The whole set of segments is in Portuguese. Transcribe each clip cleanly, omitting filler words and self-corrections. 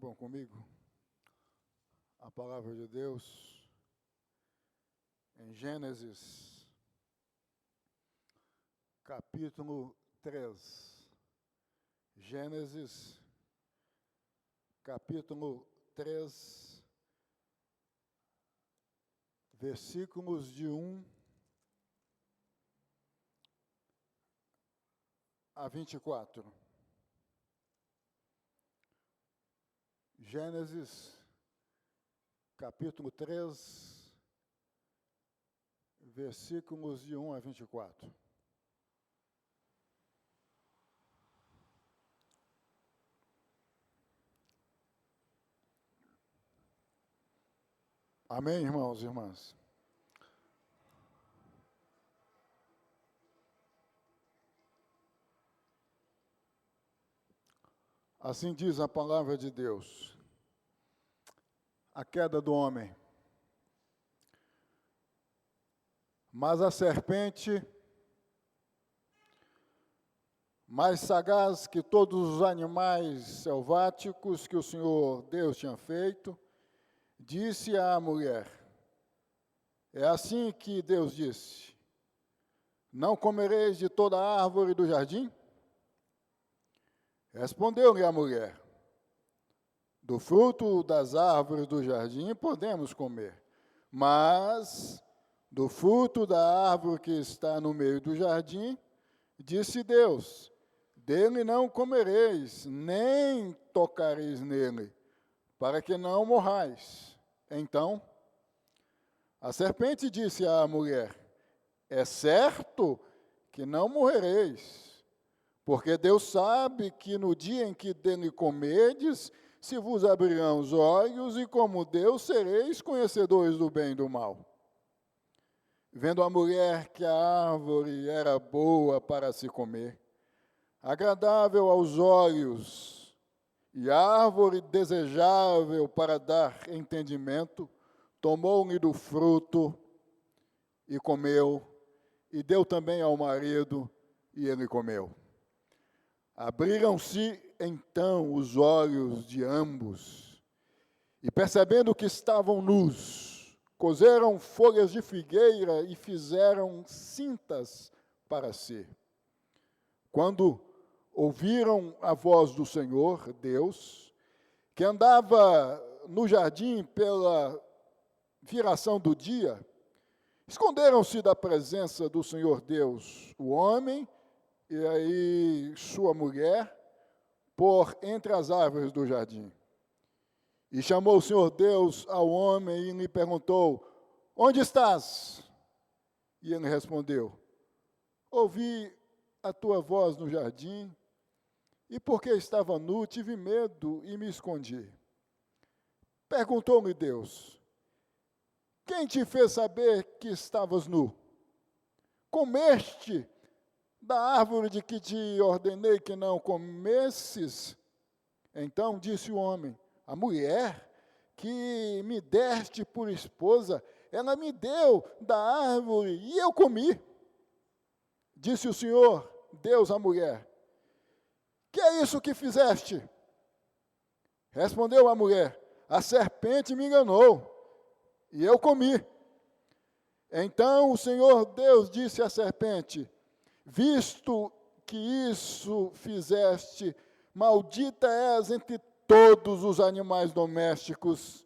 Abram comigo a palavra de Deus em Gênesis, capítulo 3. Gênesis, capítulo 3, versículos de 1 a 24. Gênesis, capítulo 3, versículos de 1 a 24. Amém, irmãos e irmãs? Assim diz a palavra de Deus. A queda do homem. Mas a serpente, mais sagaz que todos os animais selváticos que o Senhor Deus tinha feito, disse à mulher, é assim que Deus disse, não comereis de toda a árvore do jardim? Respondeu-lhe a mulher, do fruto das árvores do jardim podemos comer, mas do fruto da árvore que está no meio do jardim, disse Deus, dele não comereis, nem tocareis nele, para que não morrais. Então, a serpente disse à mulher, é certo que não morrereis, porque Deus sabe que no dia em que dele comerdes, se vos abrirão os olhos, e como Deus sereis conhecedores do bem e do mal. Vendo a mulher que a árvore era boa para se comer, agradável aos olhos, e árvore desejável para dar entendimento, tomou-lhe do fruto e comeu, e deu também ao marido, e ele comeu. Abriram-se então os olhos de ambos, e percebendo que estavam nus, coseram folhas de figueira e fizeram cintas para si. Quando ouviram a voz do Senhor, Deus, que andava no jardim pela viração do dia, esconderam-se da presença do Senhor Deus, o homem, e aí sua mulher, por entre as árvores do jardim. E chamou o Senhor Deus ao homem e lhe perguntou, onde estás? E ele respondeu, ouvi a tua voz no jardim, e porque estava nu, tive medo e me escondi. Perguntou-me Deus, quem te fez saber que estavas nu? Comeste da árvore de que te ordenei que não comesses? Então disse o homem, a mulher que me deste por esposa, ela me deu da árvore e eu comi. Disse o Senhor, Deus à mulher, que é isso que fizeste? Respondeu a mulher, a serpente me enganou e eu comi. Então o Senhor Deus disse à serpente, visto que isso fizeste, maldita és entre todos os animais domésticos,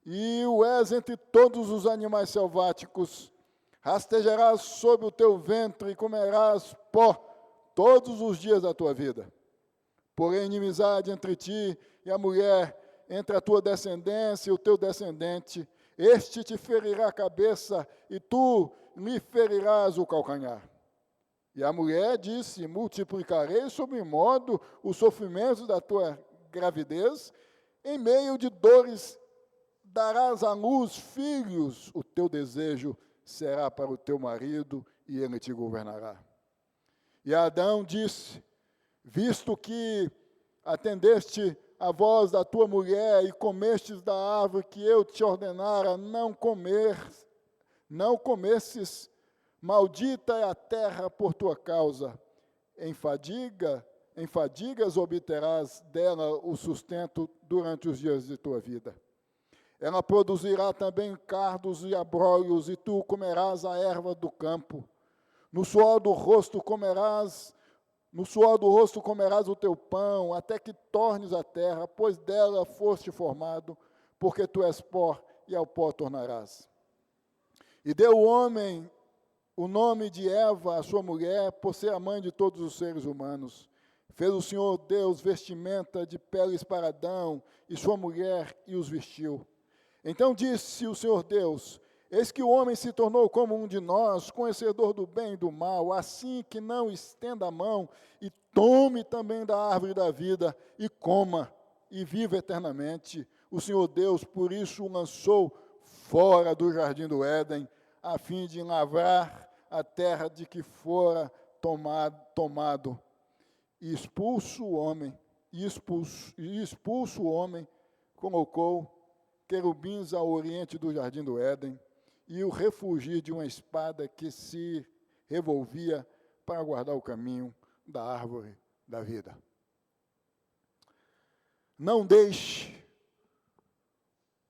e o és entre todos os animais selváticos. Rastejarás sobre o teu ventre e comerás pó todos os dias da tua vida. Porém, inimizade entre ti e a mulher, entre a tua descendência e o teu descendente, este te ferirá a cabeça e tu lhe ferirás o calcanhar. E a mulher disse, multiplicarei sobre modo o sofrimento da tua gravidez, em meio de dores darás à luz filhos, o teu desejo será para o teu marido e ele te governará. E Adão disse, visto que atendeste a voz da tua mulher e comestes da árvore que eu te ordenara não comesses, maldita é a terra por tua causa, em fadiga em fadigas obterás dela o sustento durante os dias de tua vida. Ela produzirá também cardos e abrolhos, e tu comerás a erva do campo. No suor do rosto comerás o teu pão, até que tornes a terra, pois dela foste formado, porque tu és pó, e ao pó tornarás. E deu o homem o nome de Eva, a sua mulher, por ser a mãe de todos os seres humanos. Fez o Senhor Deus vestimenta de peles para Adão e sua mulher, e os vestiu. Então disse o Senhor Deus: eis que o homem se tornou como um de nós, conhecedor do bem e do mal, assim que não estenda a mão e tome também da árvore da vida e coma e viva eternamente. O Senhor Deus, por isso, o lançou fora do jardim do Éden, a fim de lavrar a terra de que fora tomado. E expulso o homem, colocou querubins ao oriente do jardim do Éden, e o refugiu de uma espada que se revolvia para guardar o caminho da árvore da vida. Não deixe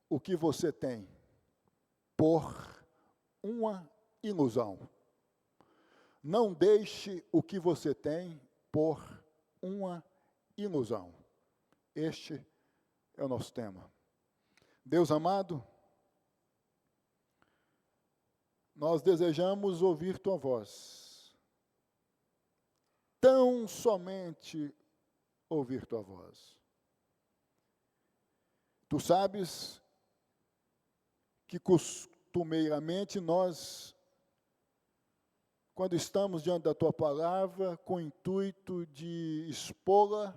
o que você tem por uma ilusão. Não deixe o que você tem por uma ilusão. Este é o nosso tema. Deus amado, nós desejamos ouvir tua voz. Tão somente ouvir tua voz. Tu sabes que costumeiramente nós, quando estamos diante da tua palavra, com o intuito de expô-la,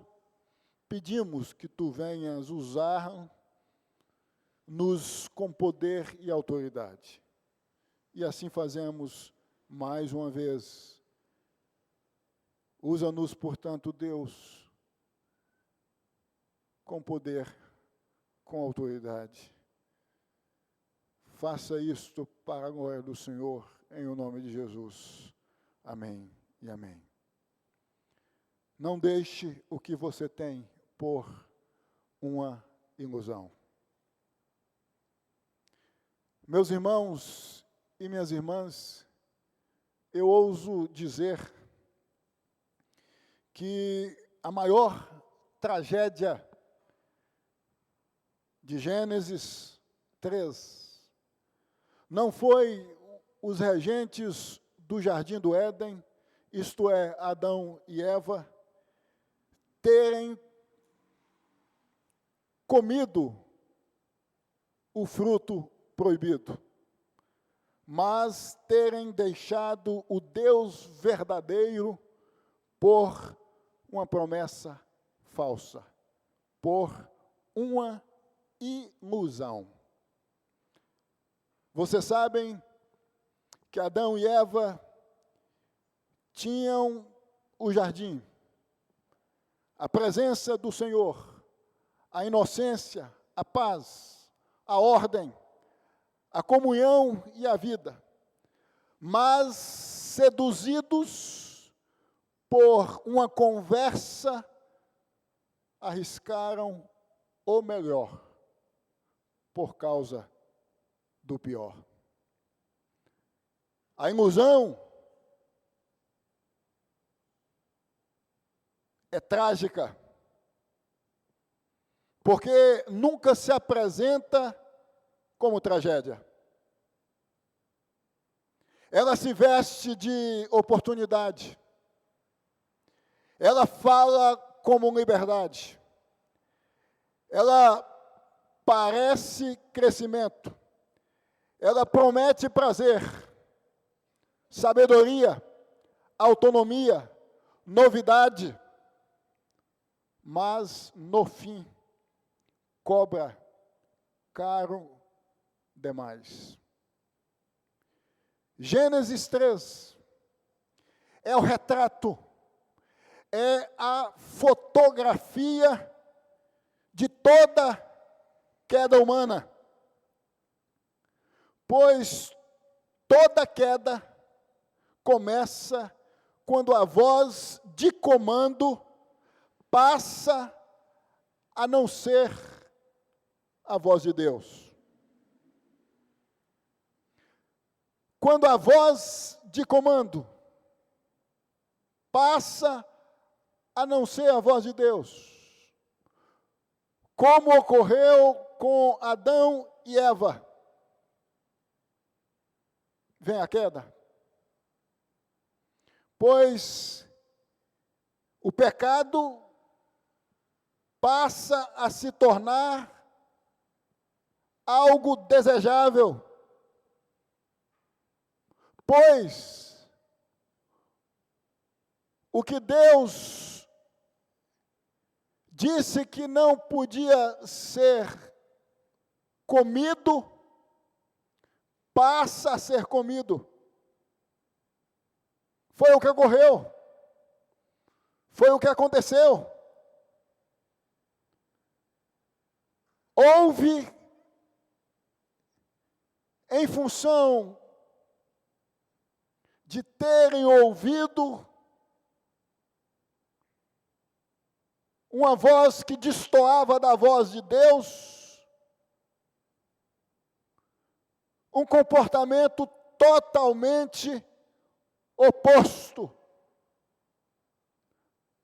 pedimos que tu venhas usar-nos com poder e autoridade. E assim fazemos mais uma vez. Usa-nos, portanto, Deus, com poder, com autoridade. Faça isto para a glória do Senhor, em o nome de Jesus. Amém e amém. Não deixe o que você tem por uma ilusão. Meus irmãos e minhas irmãs, eu ouso dizer que a maior tragédia de Gênesis 3 não foi os regentes do jardim do Éden, isto é, Adão e Eva, terem comido o fruto proibido, mas terem deixado o Deus verdadeiro por uma promessa falsa, por uma ilusão. Vocês sabem que Adão e Eva tinham o jardim, a presença do Senhor, a inocência, a paz, a ordem, a comunhão e a vida, mas seduzidos por uma conversa, arriscaram o melhor por causa do pior. A ilusão é trágica, porque nunca se apresenta como tragédia. Ela se veste de oportunidade. Ela fala como liberdade. Ela parece crescimento. Ela promete prazer, sabedoria, autonomia, novidade, mas no fim cobra caro demais. Gênesis 3 é o retrato, é a fotografia de toda queda humana. Pois toda queda começa quando a voz de comando passa a não ser a voz de Deus. Quando a voz de comando passa a não ser a voz de Deus, como ocorreu com Adão e Eva, vem a queda. Pois o pecado passa a se tornar algo desejável. Pois o que Deus disse que não podia ser comido, passa a ser comido. Foi o que ocorreu. Foi o que aconteceu. Houve, em função de terem ouvido uma voz que destoava da voz de Deus, um comportamento totalmente oposto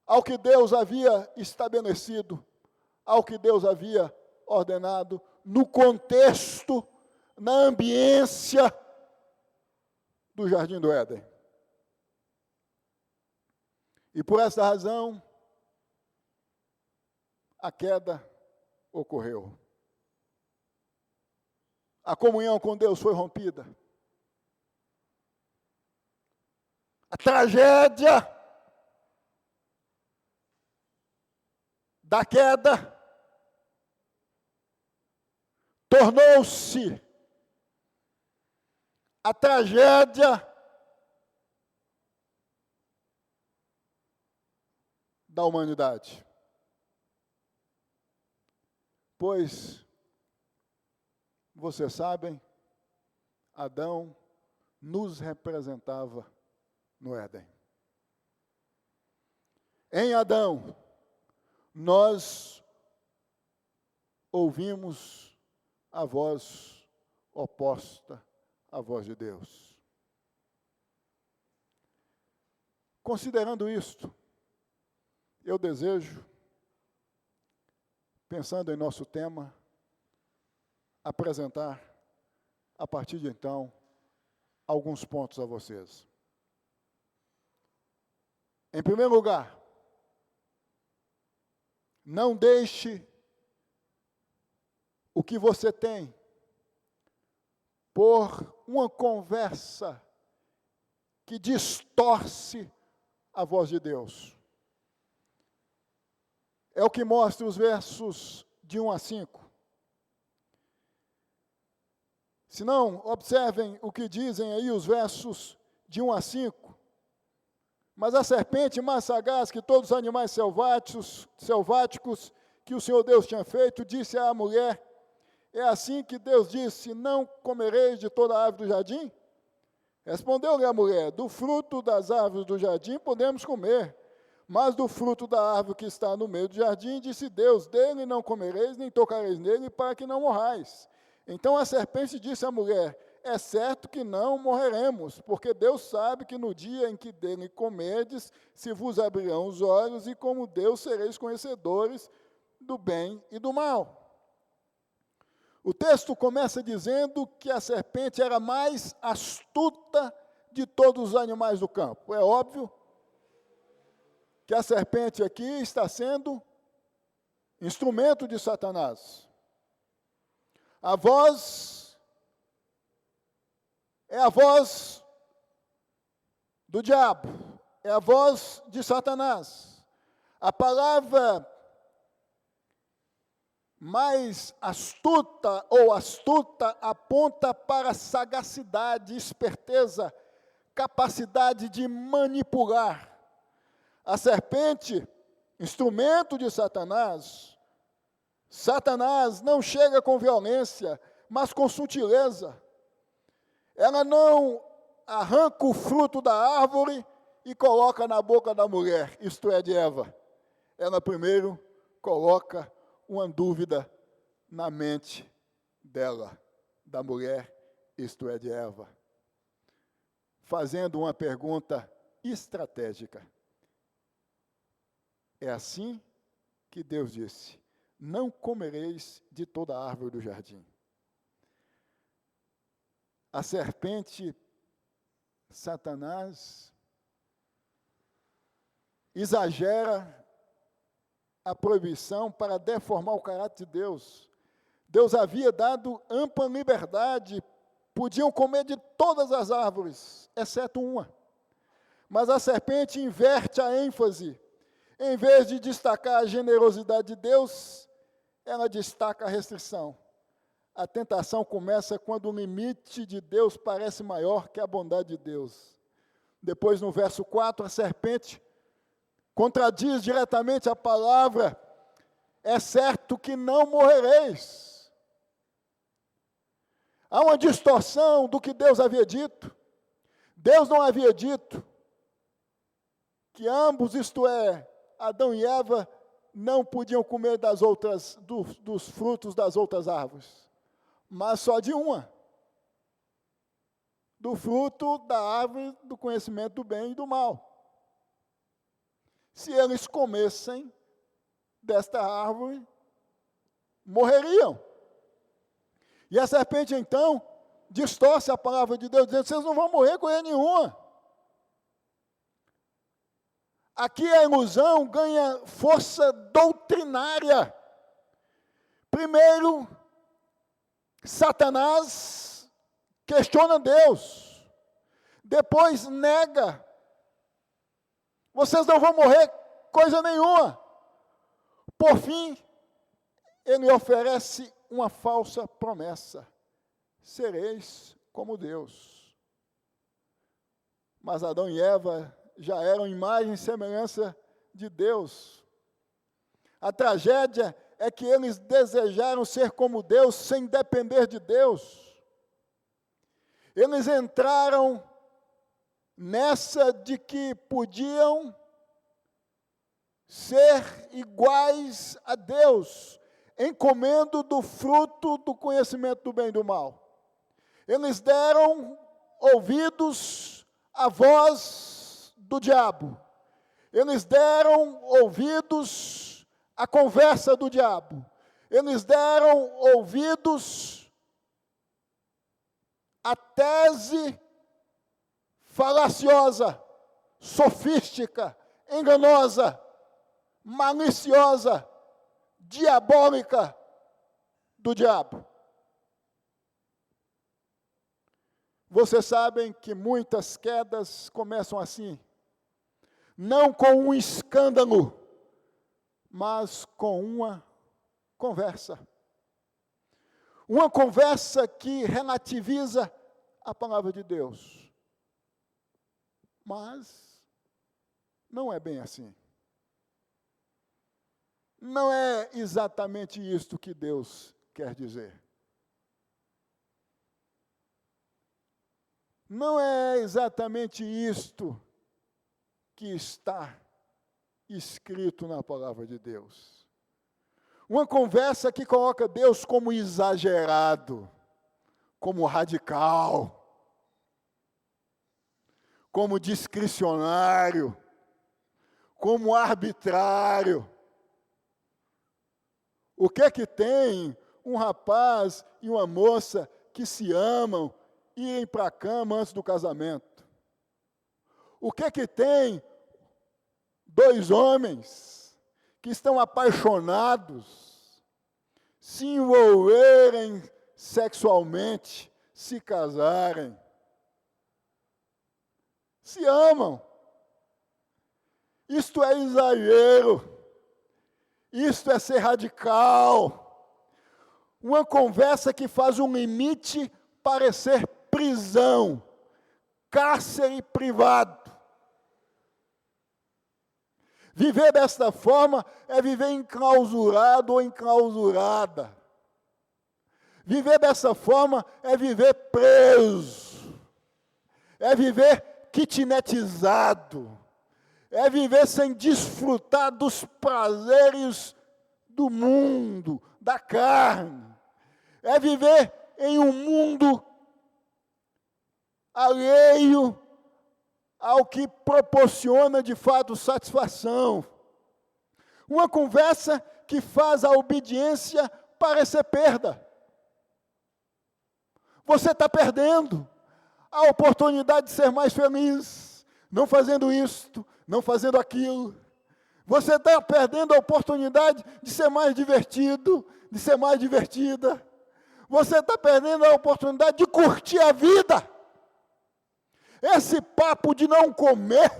ao que Deus havia estabelecido, ao que Deus havia ordenado, no contexto, na ambiência do Jardim do Éden. E por essa razão, a queda ocorreu. A comunhão com Deus foi rompida. A tragédia da queda tornou-se a tragédia da humanidade. Pois, vocês sabem, Adão nos representava no Éden. Em Adão, nós ouvimos a voz oposta à voz de Deus. Considerando isto, eu desejo, pensando em nosso tema, apresentar, a partir de então, alguns pontos a vocês. Em primeiro lugar, não deixe o que você tem por uma conversa que distorce a voz de Deus. É o que mostra os versos de 1 a 5. Se não, observem o que dizem aí os versos de 1 a 5. Mas a serpente mais sagaz que todos os animais selváticos que o Senhor Deus tinha feito, disse à mulher: é assim que Deus disse, não comereis de toda a árvore do jardim? Respondeu-lhe a mulher: do fruto das árvores do jardim podemos comer, mas do fruto da árvore que está no meio do jardim, disse Deus, dele não comereis, nem tocareis nele, para que não morrais. Então a serpente disse à mulher: é certo que não morreremos, porque Deus sabe que no dia em que dele comerdes, se vos abrirão os olhos, e como Deus sereis conhecedores do bem e do mal. O texto começa dizendo que a serpente era a mais astuta de todos os animais do campo. É óbvio que a serpente aqui está sendo instrumento de Satanás. A voz é a voz do diabo, é a voz de Satanás. A palavra mais astuta ou astuta aponta para sagacidade, esperteza, capacidade de manipular. A serpente, instrumento de Satanás, Satanás não chega com violência, mas com sutileza. Ela não arranca o fruto da árvore e coloca na boca da mulher, isto é, de Eva. ela primeiro coloca uma dúvida na mente dela, da mulher, isto é, de Eva, fazendo uma pergunta estratégica. É assim que Deus disse: não comereis de toda a árvore do jardim. A serpente, Satanás, exagera a proibição para deformar o caráter de Deus. Deus havia dado ampla liberdade, podiam comer de todas as árvores, exceto uma. Mas a serpente inverte a ênfase. Em vez de destacar a generosidade de Deus, ela destaca a restrição. A tentação começa quando o limite de Deus parece maior que a bondade de Deus. Depois, no verso 4, a serpente contradiz diretamente a palavra: é certo que não morrereis. Há uma distorção do que Deus havia dito. Deus não havia dito que ambos, isto é, Adão e Eva, não podiam comer dos frutos das outras árvores, mas só de uma, do fruto da árvore do conhecimento do bem e do mal. Se eles comessem desta árvore, morreriam. E a serpente, então, distorce a palavra de Deus, dizendo: vocês não vão morrer coisa nenhuma. Aqui a ilusão ganha força doutrinária. Primeiro, Satanás questiona Deus. Depois nega: vocês não vão morrer coisa nenhuma. Por fim, ele oferece uma falsa promessa: sereis como Deus. Mas Adão e Eva já eram imagem e semelhança de Deus. A tragédia é que eles desejaram ser como Deus sem depender de Deus. Eles entraram nessa de que podiam ser iguais a Deus, em comendo do fruto do conhecimento do bem e do mal. Eles deram ouvidos à voz do diabo. Eles deram ouvidos à conversa do diabo. Eles deram ouvidos à tese falaciosa, sofística, enganosa, maliciosa, diabólica do diabo. Vocês sabem que muitas quedas começam assim, não com um escândalo, mas com uma conversa. Uma conversa que relativiza a palavra de Deus. Mas não é bem assim. Não é exatamente isto que Deus quer dizer. Não é exatamente isto que está escrito na palavra de Deus. Uma conversa que coloca Deus como exagerado, como radical, como discricionário, como arbitrário. O que é que tem um rapaz e uma moça que se amam irem para a cama antes do casamento? O que é que tem dois homens que estão apaixonados se envolverem sexualmente, se casarem? Se amam. Isto é exagero. Isto é ser radical. Uma conversa que faz um limite parecer prisão, cárcere privado. Viver desta forma é viver enclausurado ou enclausurada. Viver dessa forma é viver preso. É viver kitnetizado. é viver sem desfrutar dos prazeres do mundo, da carne, é viver em um mundo alheio ao que proporciona de fato satisfação. Uma conversa que faz a obediência parecer perda. Você está perdendo a oportunidade de ser mais feliz, não fazendo isto, não fazendo aquilo. Você está perdendo a oportunidade de ser mais divertido, de ser mais divertida. Você está perdendo a oportunidade de curtir a vida. Esse papo de não comer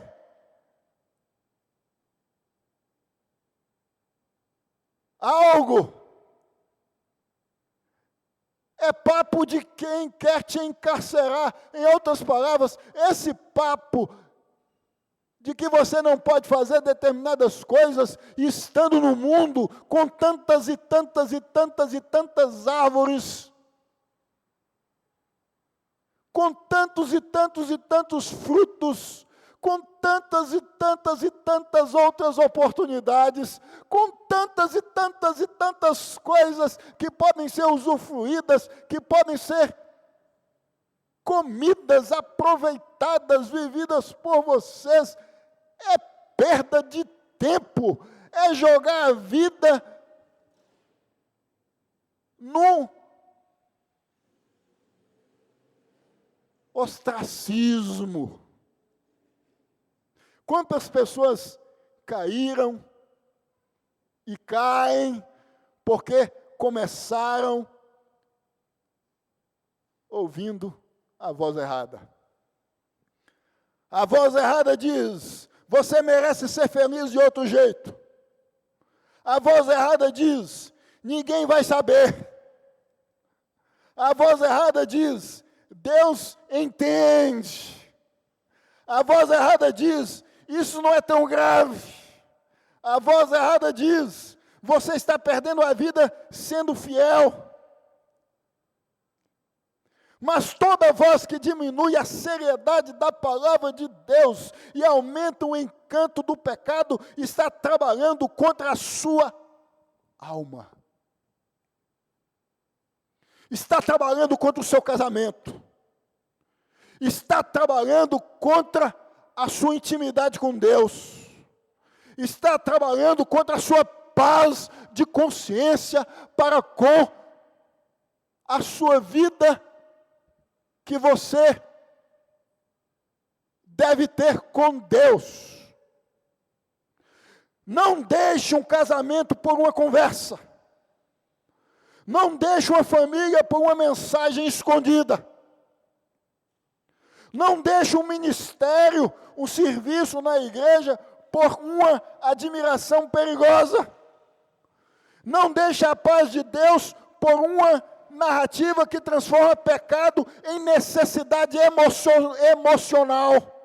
algo é papo de quem quer te encarcerar. Em outras palavras, esse papo de que você não pode fazer determinadas coisas, estando no mundo com tantas e tantas e tantas e tantas árvores, com tantos e tantos e tantos frutos, com tantas e tantas e tantas outras oportunidades, com tantas e tantas e tantas coisas que podem ser usufruídas, que podem ser comidas, aproveitadas, vividas por vocês. É perda de tempo, é jogar a vida num ostracismo. Quantas pessoas caíram e caem porque começaram ouvindo a voz errada. A voz errada diz: você merece ser feliz de outro jeito. A voz errada diz: ninguém vai saber. A voz errada diz: Deus entende. A voz errada diz: isso não é tão grave. A voz errada diz: você está perdendo a vida sendo fiel. Mas toda voz que diminui a seriedade da palavra de Deus e aumenta o encanto do pecado está trabalhando contra a sua alma. Está trabalhando contra o seu casamento. Está trabalhando contra a sua intimidade com Deus. Está trabalhando contra a sua paz de consciência para com a sua vida que você deve ter com Deus. Não deixe um casamento por uma conversa. Não deixe uma família por uma mensagem escondida. Não deixe um ministério, um serviço na igreja por uma admiração perigosa. Não deixe a paz de Deus por uma narrativa que transforma pecado em necessidade emocional.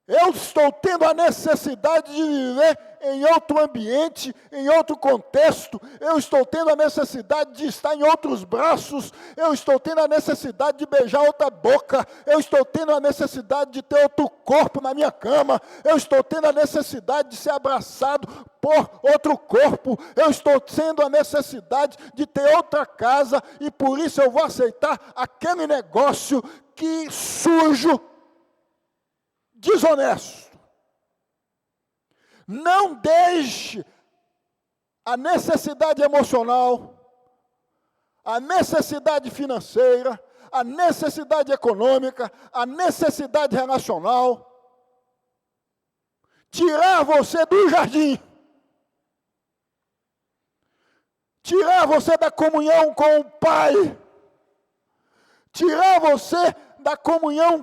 Eu estou tendo a necessidade de viver em outro ambiente, em outro contexto. Eu estou tendo a necessidade de estar em outros braços. Eu estou tendo a necessidade de beijar outra boca. Eu estou tendo a necessidade de ter outro corpo na minha cama. Eu estou tendo a necessidade de ser abraçado por outro corpo. Eu estou tendo a necessidade de ter outra casa. E por isso eu vou aceitar aquele negócio que sujo, desonesto. Não deixe a necessidade emocional, a necessidade financeira, a necessidade econômica, a necessidade relacional tirar você do jardim, tirar você da comunhão com o Pai, tirar você da comunhão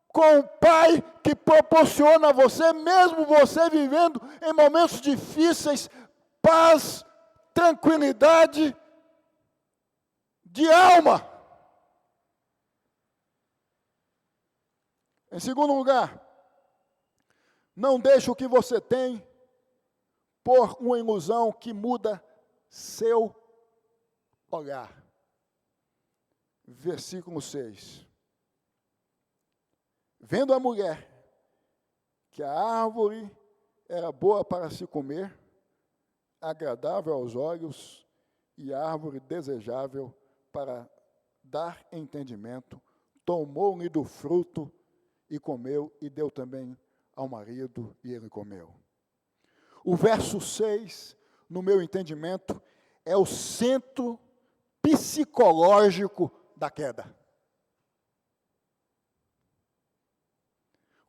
com o Pai que proporciona a você, mesmo você vivendo em momentos difíceis, paz, tranquilidade de alma. Em segundo lugar, não deixe o que você tem por uma ilusão que muda seu olhar. Versículo 6. Vendo a mulher que a árvore era boa para se comer, agradável aos olhos e árvore desejável para dar entendimento. Tomou-lhe do fruto e comeu, e deu também ao marido, e ele comeu. O verso 6, no meu entendimento, é o centro psicológico da queda.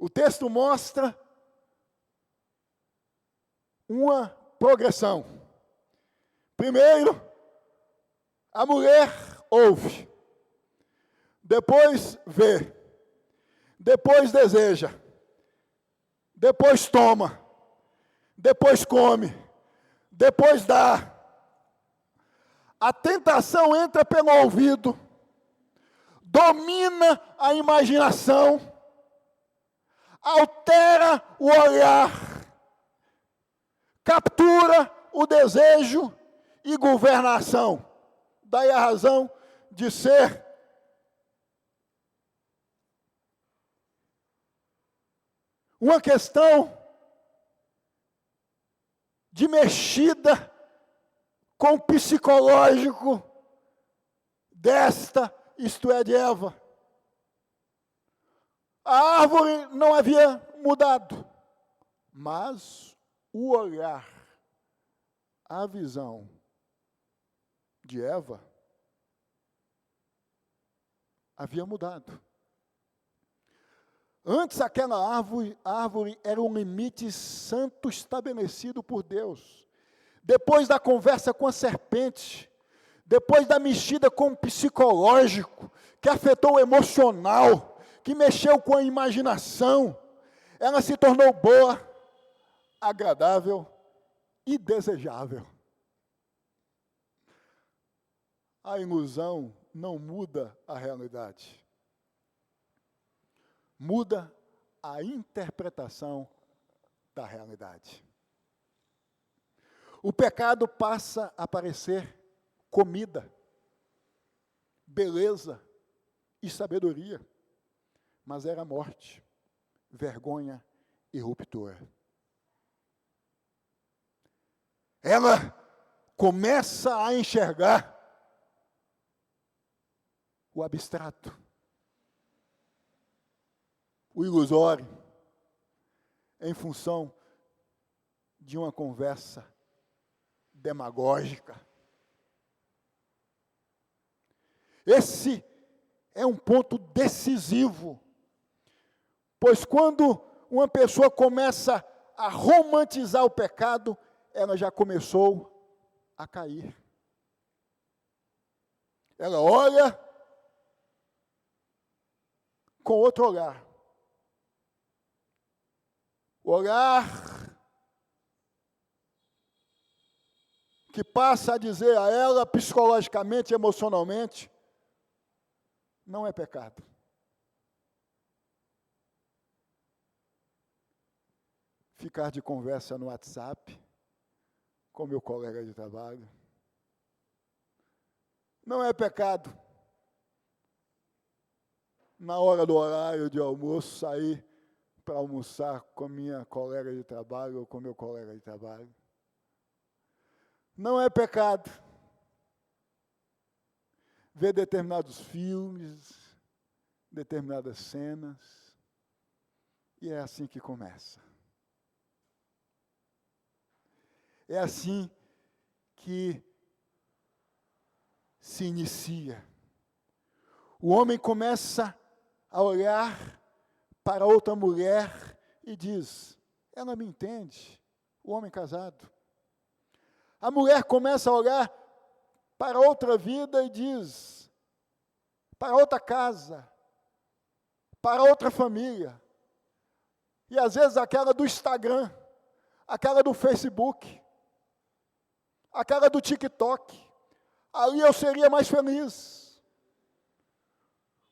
O texto mostra uma progressão. Primeiro, a mulher ouve, depois vê, depois deseja, depois toma, depois come, depois dá. A tentação entra pelo ouvido, domina a imaginação, altera o olhar, captura o desejo e governa a ação. Daí a razão de ser uma questão de mexida com o psicológico desta, isto é, de Eva. A árvore não havia mudado, mas o olhar, a visão de Eva havia mudado. Antes, aquela árvore era um limite santo estabelecido por Deus. Depois da conversa com a serpente, depois da mexida com o psicológico, que afetou o emocional, que mexeu com a imaginação, ela se tornou boa, agradável e desejável. A ilusão não muda a realidade. Muda a interpretação da realidade. O pecado passa a parecer comida, beleza e sabedoria, mas era morte, vergonha e ruptura. Ela começa a enxergar o abstrato, o ilusório, em função de uma conversa demagógica. Esse é um ponto decisivo, pois quando uma pessoa começa a romantizar o pecado, ela já começou a cair. Ela olha com outro olhar. O olhar que passa a dizer a ela, psicologicamente, emocionalmente, não é pecado. Ficar de conversa no WhatsApp com meu colega de trabalho não é pecado. Na hora do horário de almoço, sair para almoçar com minha colega de trabalho ou com meu colega de trabalho. Não é pecado ver determinados filmes, determinadas cenas, e é assim que começa. É assim que se inicia. O homem começa a olhar para outra mulher e diz, ela me entende, o homem casado. A mulher começa a olhar para outra vida e diz, para outra casa, para outra família. E às vezes aquela do Instagram, aquela do Facebook, aquela do TikTok, ali eu seria mais feliz.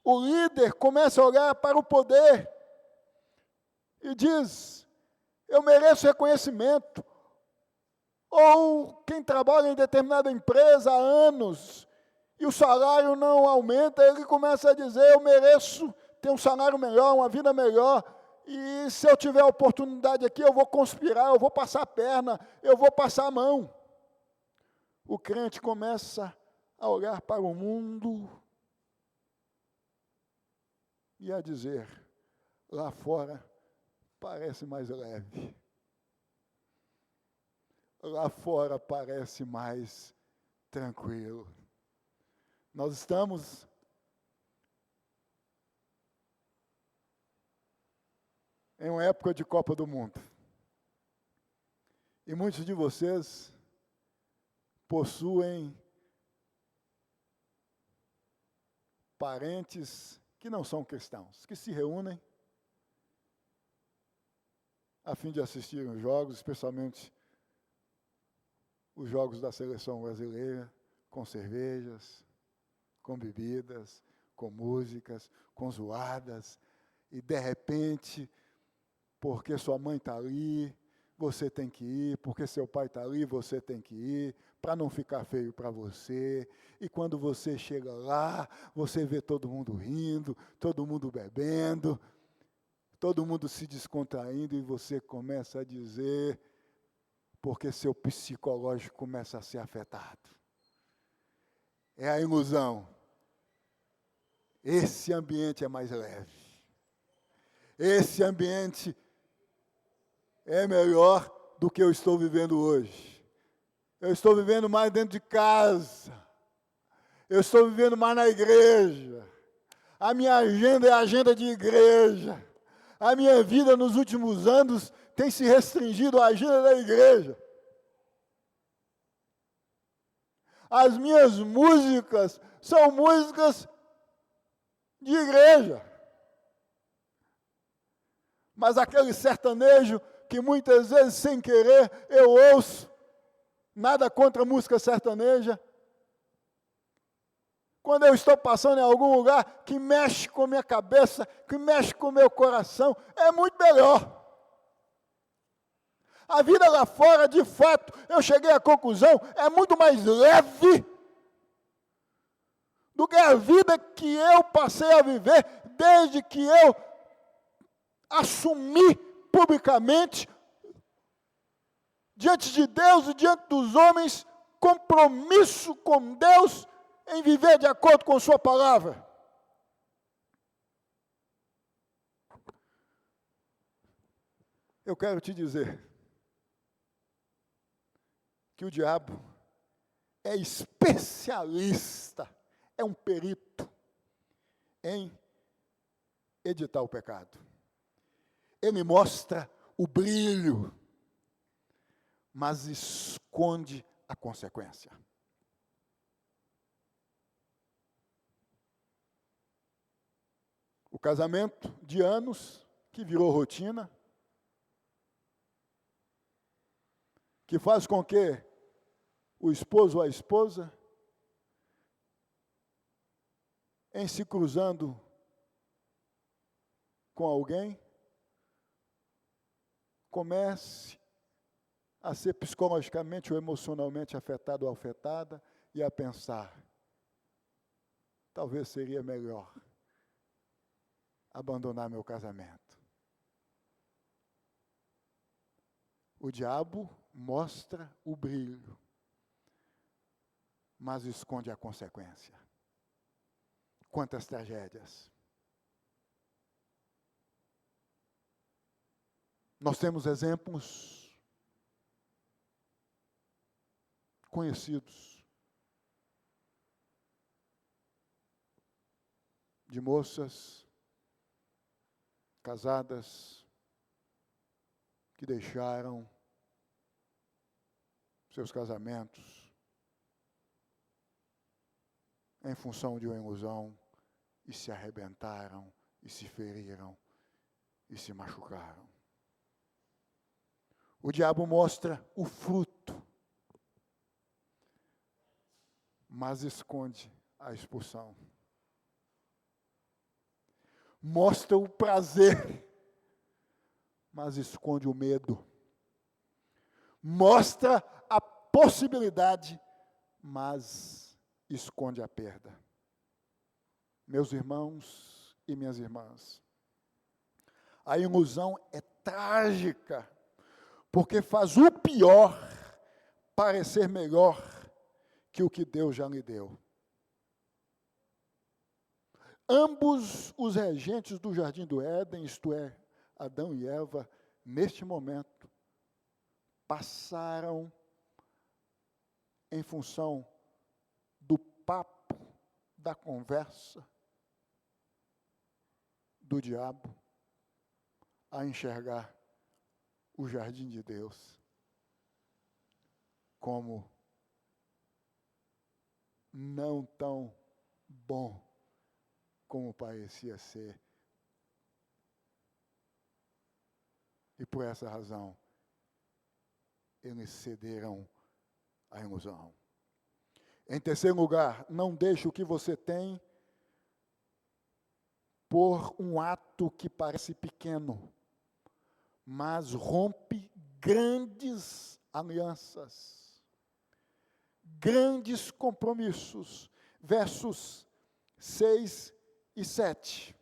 O líder começa a olhar para o poder e diz, eu mereço reconhecimento. Ou quem trabalha em determinada empresa há anos e o salário não aumenta, ele começa a dizer, eu mereço ter um salário melhor, uma vida melhor. e se eu tiver oportunidade aqui, eu vou conspirar, eu vou passar a perna, eu vou passar a mão. O crente começa a olhar para o mundo e a dizer, lá fora parece mais leve. Lá fora parece mais tranquilo. Nós estamos em uma época de Copa do Mundo. E muitos de vocês possuem parentes que não são cristãos, que se reúnem a fim de assistir os jogos, especialmente os jogos da seleção brasileira, com cervejas, com bebidas, com músicas, com zoadas, e de repente, porque sua mãe está ali, você tem que ir, porque seu pai está ali, você tem que ir, para não ficar feio para você. E quando você chega lá, você vê todo mundo rindo, todo mundo bebendo, todo mundo se descontraindo, e você começa a dizer, porque seu psicológico começa a ser afetado. É a ilusão. Esse ambiente é mais leve. Esse ambiente é melhor do que eu estou vivendo hoje. Eu estou vivendo mais dentro de casa. Eu estou vivendo mais na igreja. A minha agenda é a agenda de igreja. A minha vida nos últimos anos tem se restringido à agenda da igreja. As minhas músicas são músicas de igreja. Mas aquele sertanejo que muitas vezes, sem querer, eu ouço, nada contra a música sertaneja, quando eu estou passando em algum lugar que mexe com a minha cabeça, que mexe com o meu coração, é muito melhor. A vida lá fora, de fato, eu cheguei à conclusão, é muito mais leve do que a vida que eu passei a viver desde que eu assumi publicamente, diante de Deus e diante dos homens, compromisso com Deus em viver de acordo com sua palavra. Eu quero te dizer que o diabo é especialista, é um perito em editar o pecado. Ele mostra o brilho, mas esconde a consequência. O casamento de anos, que virou rotina, que faz com que o esposo ou a esposa, em se cruzando com alguém, comece a ser psicologicamente ou emocionalmente afetado ou afetada e a pensar, talvez seria melhor abandonar meu casamento. O diabo mostra o brilho, mas esconde a consequência. Quantas tragédias. Nós temos exemplos conhecidos de moças casadas que deixaram seus casamentos em função de uma ilusão e se arrebentaram, e se feriram, e se machucaram. O diabo mostra o fruto, mas esconde a expulsão. Mostra o prazer, mas esconde o medo. Mostra a possibilidade, mas esconde a perda. Meus irmãos e minhas irmãs, A ilusão é trágica, porque faz o pior parecer melhor que o que Deus já lhe deu. Ambos os regentes do jardim do Éden, isto é, Adão e Eva, neste momento, passaram em função do papo, da conversa do diabo, a enxergar o jardim de Deus como não tão bom como parecia ser. E por essa razão, eles cederam à ilusão. Em terceiro lugar, não deixe o que você tem por um ato que parece pequeno, mas rompe grandes alianças, grandes compromissos. Versos 6 e 7.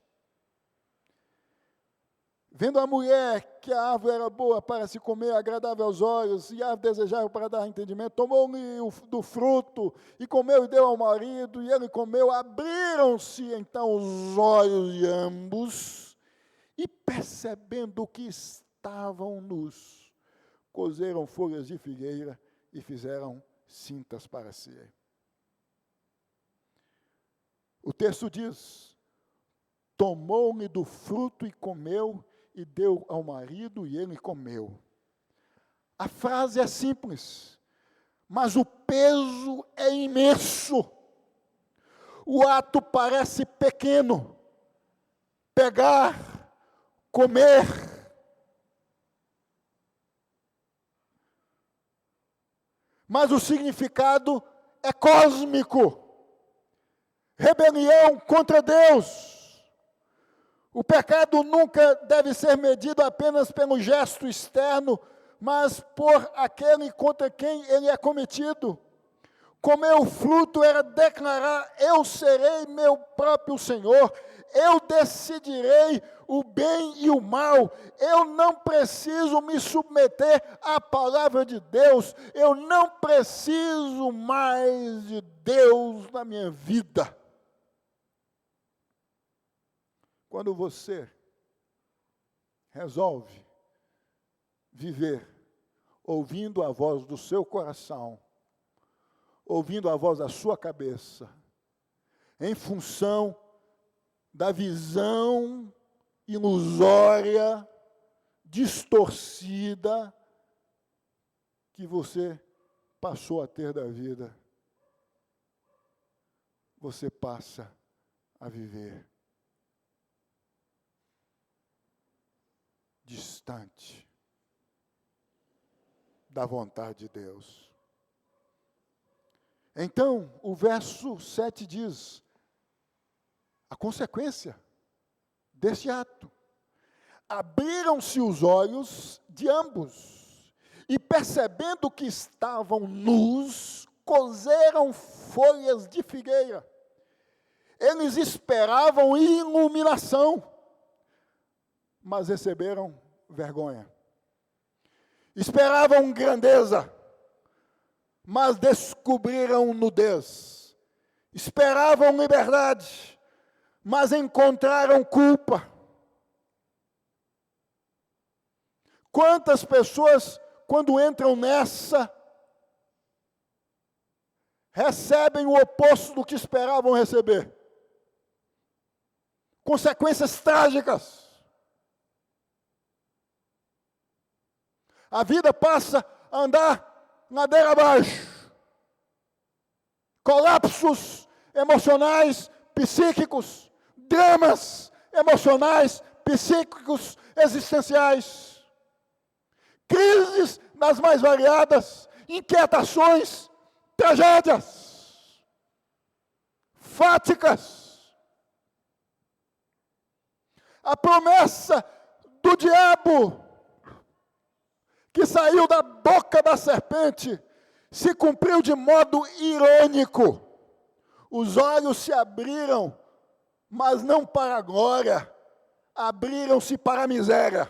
Vendo a mulher que a árvore era boa para se comer, agradável aos olhos, e a árvore desejável para dar entendimento, tomou-lhe do fruto, e comeu e deu ao marido, e ele comeu. Abriram-se então os olhos de ambos, e percebendo que estavam nus, cozeram folhas de figueira e fizeram cintas para si. O texto diz: tomou-lhe do fruto e comeu, e deu ao marido, e ele comeu. A frase é simples, mas o peso é imenso. O ato parece pequeno. Pegar, comer. Mas o significado é cósmico. Rebelião contra Deus. O pecado nunca deve ser medido apenas pelo gesto externo, mas por aquele contra quem ele é cometido. Comer o fruto era declarar: eu serei meu próprio Senhor, eu decidirei o bem e o mal, eu não preciso me submeter à palavra de Deus, eu não preciso mais de Deus na minha vida. Quando você resolve viver ouvindo a voz do seu coração, ouvindo a voz da sua cabeça, em função da visão ilusória, distorcida, que você passou a ter da vida, você passa a viver distante da vontade de Deus. Então, o verso 7 diz a consequência desse ato. Abriram-se os olhos de ambos, e percebendo que estavam nus, cozeram folhas de figueira. Eles esperavam iluminação, mas receberam vergonha. Esperavam grandeza, mas descobriram nudez. Esperavam liberdade, mas encontraram culpa. Quantas pessoas, quando entram nessa, recebem o oposto do que esperavam receber? Consequências trágicas. A vida passa a andar ladeira abaixo. Colapsos emocionais, psíquicos, dramas emocionais, psíquicos, existenciais. Crises das mais variadas, inquietações, tragédias, fáticas. A promessa do diabo, que saiu da boca da serpente, se cumpriu de modo irônico. Os olhos se abriram, mas não para a glória, abriram-se para a miséria.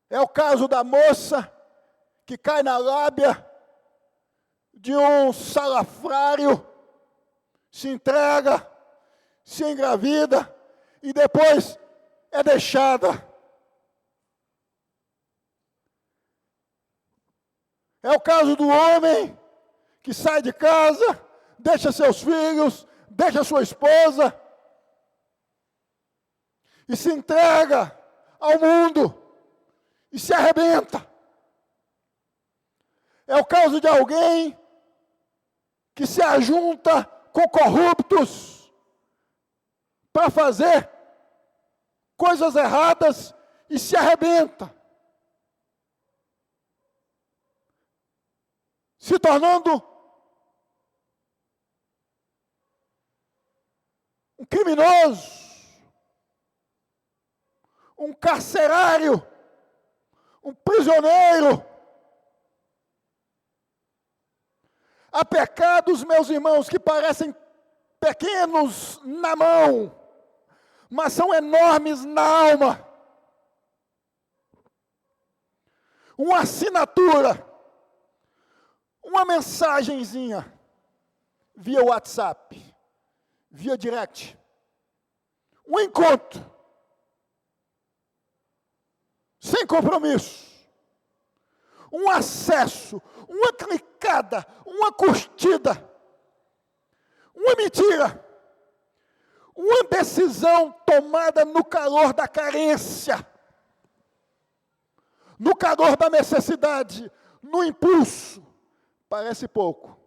É o caso da moça que cai na lábia de um salafrário, se entrega, se engravida e depois é deixada. É o caso do homem que sai de casa, deixa seus filhos, deixa sua esposa e se entrega ao mundo e se arrebenta. É o caso de alguém que se ajunta com corruptos para fazer coisas erradas e se arrebenta, se tornando um criminoso, um carcerário, um prisioneiro. Há pecados, meus irmãos, que parecem pequenos na mão, mas são enormes na alma. Uma assinatura, uma mensagenzinha via WhatsApp, via direct, um encontro, sem compromisso, um acesso, uma clicada, uma curtida, uma mentira, uma decisão tomada no calor da carência, no calor da necessidade, no impulso. Parece pouco,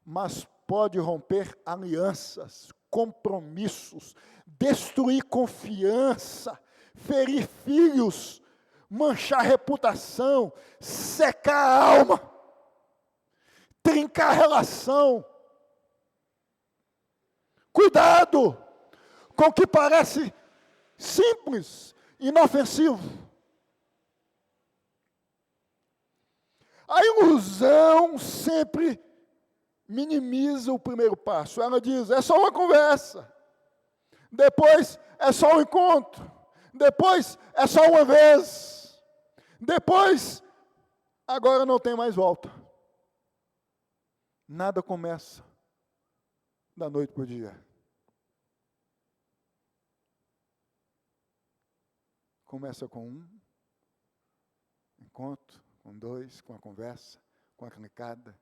mas pode romper alianças, compromissos, destruir confiança, ferir filhos, manchar a reputação, secar a alma, trincar a relação. Cuidado com o que parece simples, inofensivo. A ilusão sempre minimiza o primeiro passo. Ela diz, é só uma conversa. Depois é só um encontro. Depois é só uma vez. Depois, agora não tem mais volta. Nada começa da noite para o dia. Começa com um encontro, com dois, com a conversa, com a clicada,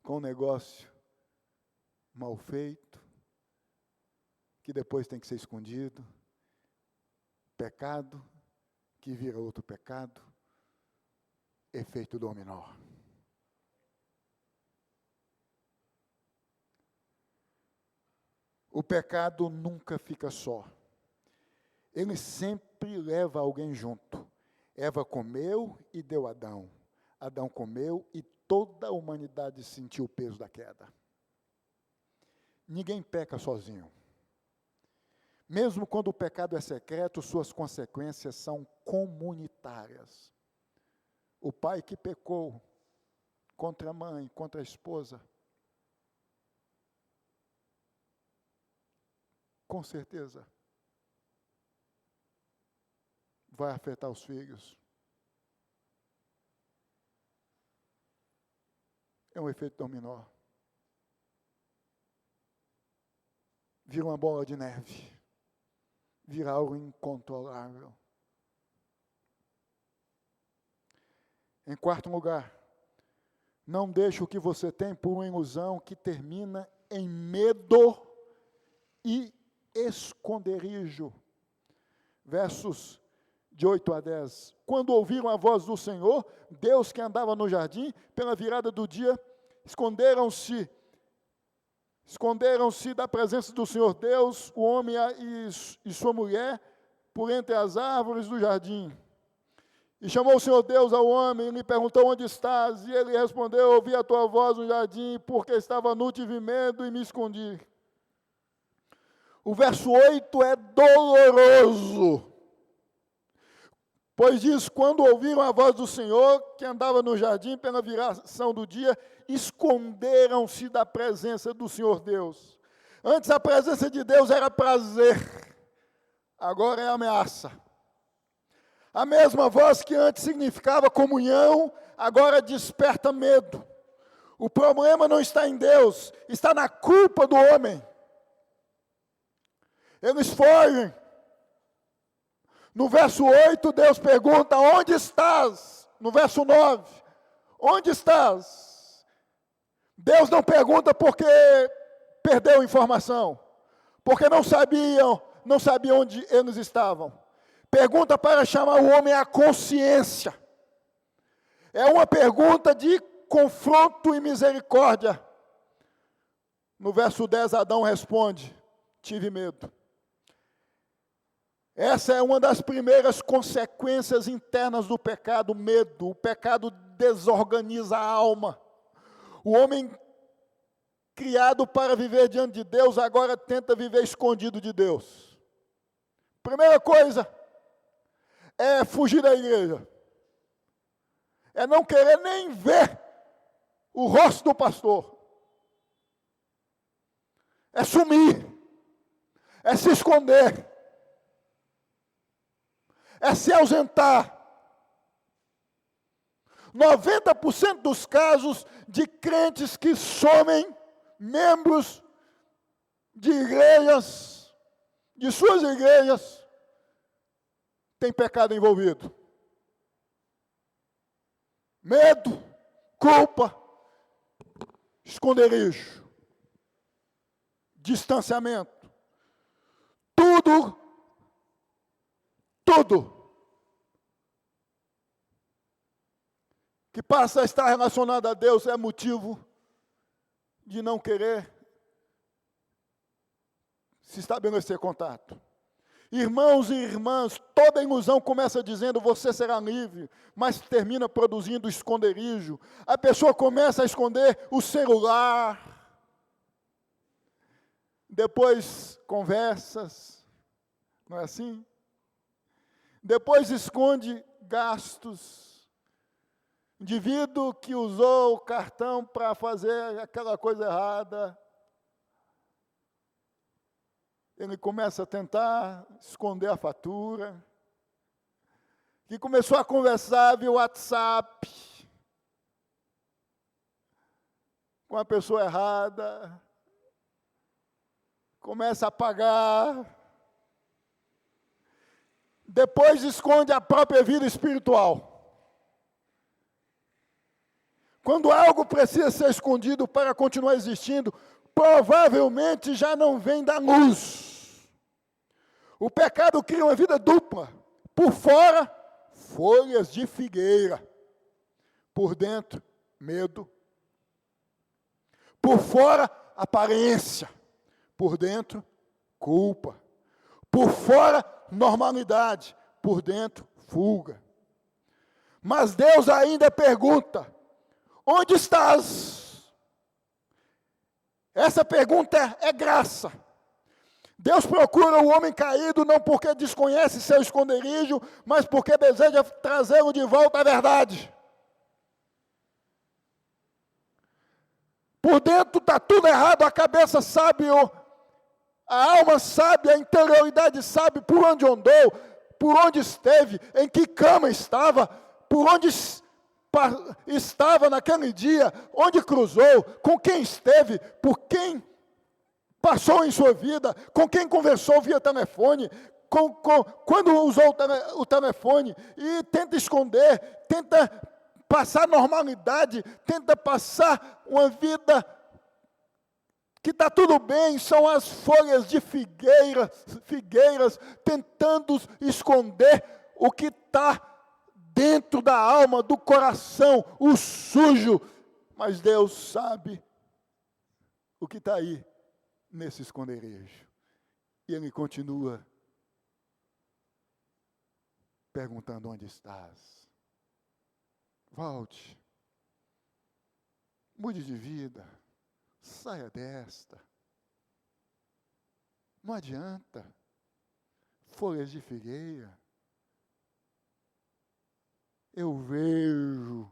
com um negócio mal feito, que depois tem que ser escondido, pecado, que vira outro pecado, efeito dominó. O pecado nunca fica só. Ele sempre leva alguém junto. Eva comeu e deu a Adão. Adão comeu e toda a humanidade sentiu o peso da queda. Ninguém peca sozinho. Mesmo quando o pecado é secreto, suas consequências são comunitárias. O pai que pecou contra a mãe, contra a esposa, com certeza vai afetar os filhos. É um efeito dominó. Vira uma bola de neve. Vira algo incontrolável. Em quarto lugar, não deixe o que você tem por uma ilusão que termina em medo e esconderijo. Versos de 8 a 10. Quando ouviram a voz do Senhor, Deus que andava no jardim, pela virada do dia, esconderam-se da presença do Senhor Deus, o homem e sua mulher, por entre as árvores do jardim. E chamou o Senhor Deus ao homem, e lhe perguntou, onde estás? E ele respondeu, ouvi a tua voz no jardim, porque estava nu, tive medo e me escondi. O verso 8 é doloroso. Pois diz, quando ouviram a voz do Senhor, que andava no jardim pela viração do dia, esconderam-se da presença do Senhor Deus. Antes a presença de Deus era prazer, agora é ameaça. A mesma voz que antes significava comunhão, agora desperta medo. O problema não está em Deus, está na culpa do homem. Eles fogem. No verso 8, Deus pergunta, onde estás? No verso 9, onde estás? Deus não pergunta porque perdeu informação, porque não sabia onde eles estavam. Pergunta para chamar o homem à consciência. É uma pergunta de confronto e misericórdia. No verso 10, Adão responde, tive medo. Essa é uma das primeiras consequências internas do pecado, medo. O pecado desorganiza a alma. O homem criado para viver diante de Deus, agora tenta viver escondido de Deus. Primeira coisa, é fugir da igreja. É não querer nem ver o rosto do pastor. É sumir. É se esconder. É se ausentar. 90% dos casos de crentes que somem, membros de igrejas, de suas igrejas, tem pecado envolvido. Medo, culpa, esconderijo, distanciamento. Tudo que passa a estar relacionado a Deus é motivo de não querer se estabelecer contato. Irmãos e irmãs, toda ilusão começa dizendo você será livre, mas termina produzindo esconderijo. A pessoa começa a esconder o celular, depois conversas, não é assim? Depois esconde gastos. Indivíduo que usou o cartão para fazer aquela coisa errada, ele começa a tentar esconder a fatura, que começou a conversar via WhatsApp com a pessoa errada, começa a pagar, depois esconde a própria vida espiritual. Quando algo precisa ser escondido para continuar existindo, provavelmente já não vem da luz. O pecado cria uma vida dupla. Por fora, folhas de figueira. Por dentro, medo. Por fora, aparência. Por dentro, culpa. Por fora, normalidade. Por dentro, fuga. Mas Deus ainda pergunta, onde estás? Essa pergunta é graça. Deus procura o homem caído não porque desconhece seu esconderijo, mas porque deseja trazê-lo de volta à verdade. Por dentro está tudo errado, a cabeça sabe, a alma sabe, a interioridade sabe por onde andou, por onde esteve, em que cama estava, por onde estava naquele dia, onde cruzou, com quem esteve, por quem passou em sua vida, com quem conversou via telefone, quando usou o telefone, e tenta esconder, tenta passar normalidade, tenta passar uma vida que está tudo bem, são as folhas de figueiras tentando esconder o que está dentro da alma, do coração, o sujo, mas Deus sabe o que está aí nesse esconderijo. E Ele continua perguntando onde estás. Volte, mude de vida, saia desta. Não adianta, folhas de figueira. eu vejo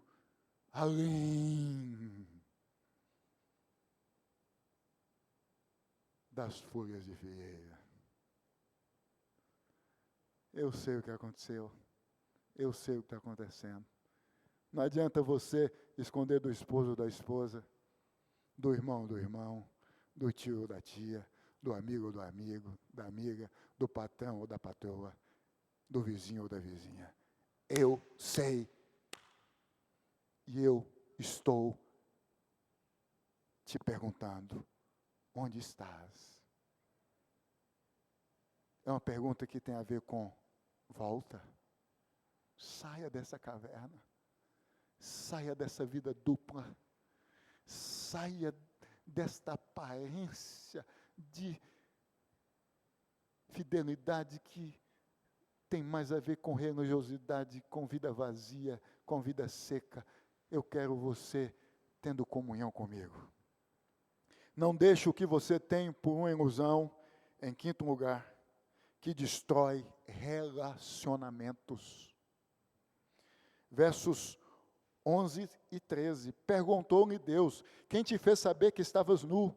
além das folhas de figueira. Eu sei o que aconteceu. Eu sei o que está acontecendo. Não adianta você esconder do esposo ou da esposa, do irmão ou do irmão, do tio ou da tia, do amigo ou do amigo, da amiga, do patrão ou da patroa, do vizinho ou da vizinha. Eu sei. E eu estou te perguntando, onde estás? É uma pergunta que tem a ver com volta. Saia dessa caverna. Saia dessa vida dupla. Saia desta aparência de fidelidade que tem mais a ver com religiosidade, com vida vazia, com vida seca. Eu quero você tendo comunhão comigo. Não deixe o que você tem por uma ilusão, em quinto lugar, que destrói relacionamentos. Versos 11 e 13. Perguntou-lhe Deus, quem te fez saber que estavas nu?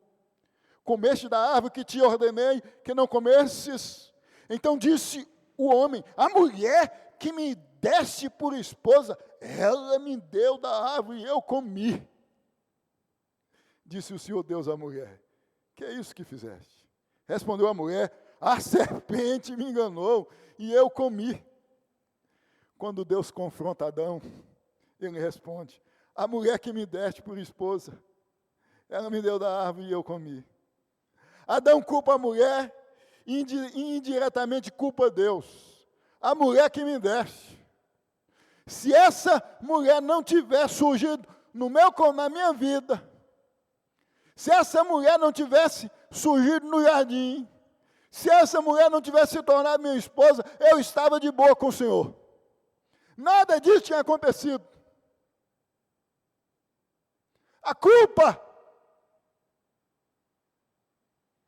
Comeste da árvore que te ordenei que não comesses? Então disse o homem, a mulher que me deste por esposa, ela me deu da árvore e eu comi. Disse o Senhor Deus à mulher, que é isso que fizeste? Respondeu a mulher, a serpente me enganou e eu comi. Quando Deus confronta Adão, ele responde, a mulher que me deste por esposa, ela me deu da árvore e eu comi. Adão culpa a mulher e indiretamente culpa Deus. A mulher que me deste. Se essa mulher não tivesse surgido na minha vida, se essa mulher não tivesse surgido no jardim, se essa mulher não tivesse se tornado minha esposa, eu estava de boa com o Senhor. Nada disso tinha acontecido. A culpa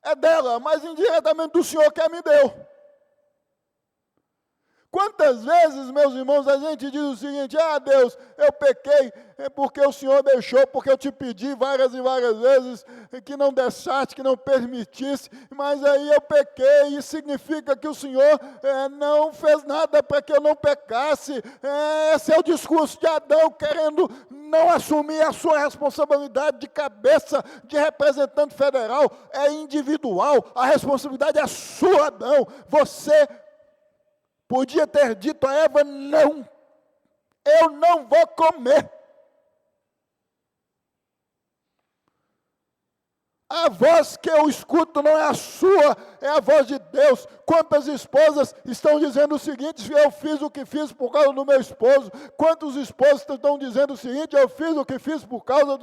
é dela, mas indiretamente do Senhor que me deu. Quantas vezes, meus irmãos, a gente diz o seguinte, Deus, eu pequei porque o Senhor deixou, porque eu te pedi várias e várias vezes que não deixaste, que não permitisse, mas aí eu pequei, e significa que o Senhor não fez nada para que eu não pecasse. Esse é o discurso de Adão, querendo não assumir a sua responsabilidade de cabeça, de representante federal, é individual, a responsabilidade é sua, Adão. Você podia ter dito a Eva, não, eu não vou comer. A voz que eu escuto não é a sua, é a voz de Deus. Quantas esposas estão dizendo o seguinte, eu fiz o que fiz por causa do meu esposo. Quantos esposos estão dizendo o seguinte, eu fiz o que fiz por causa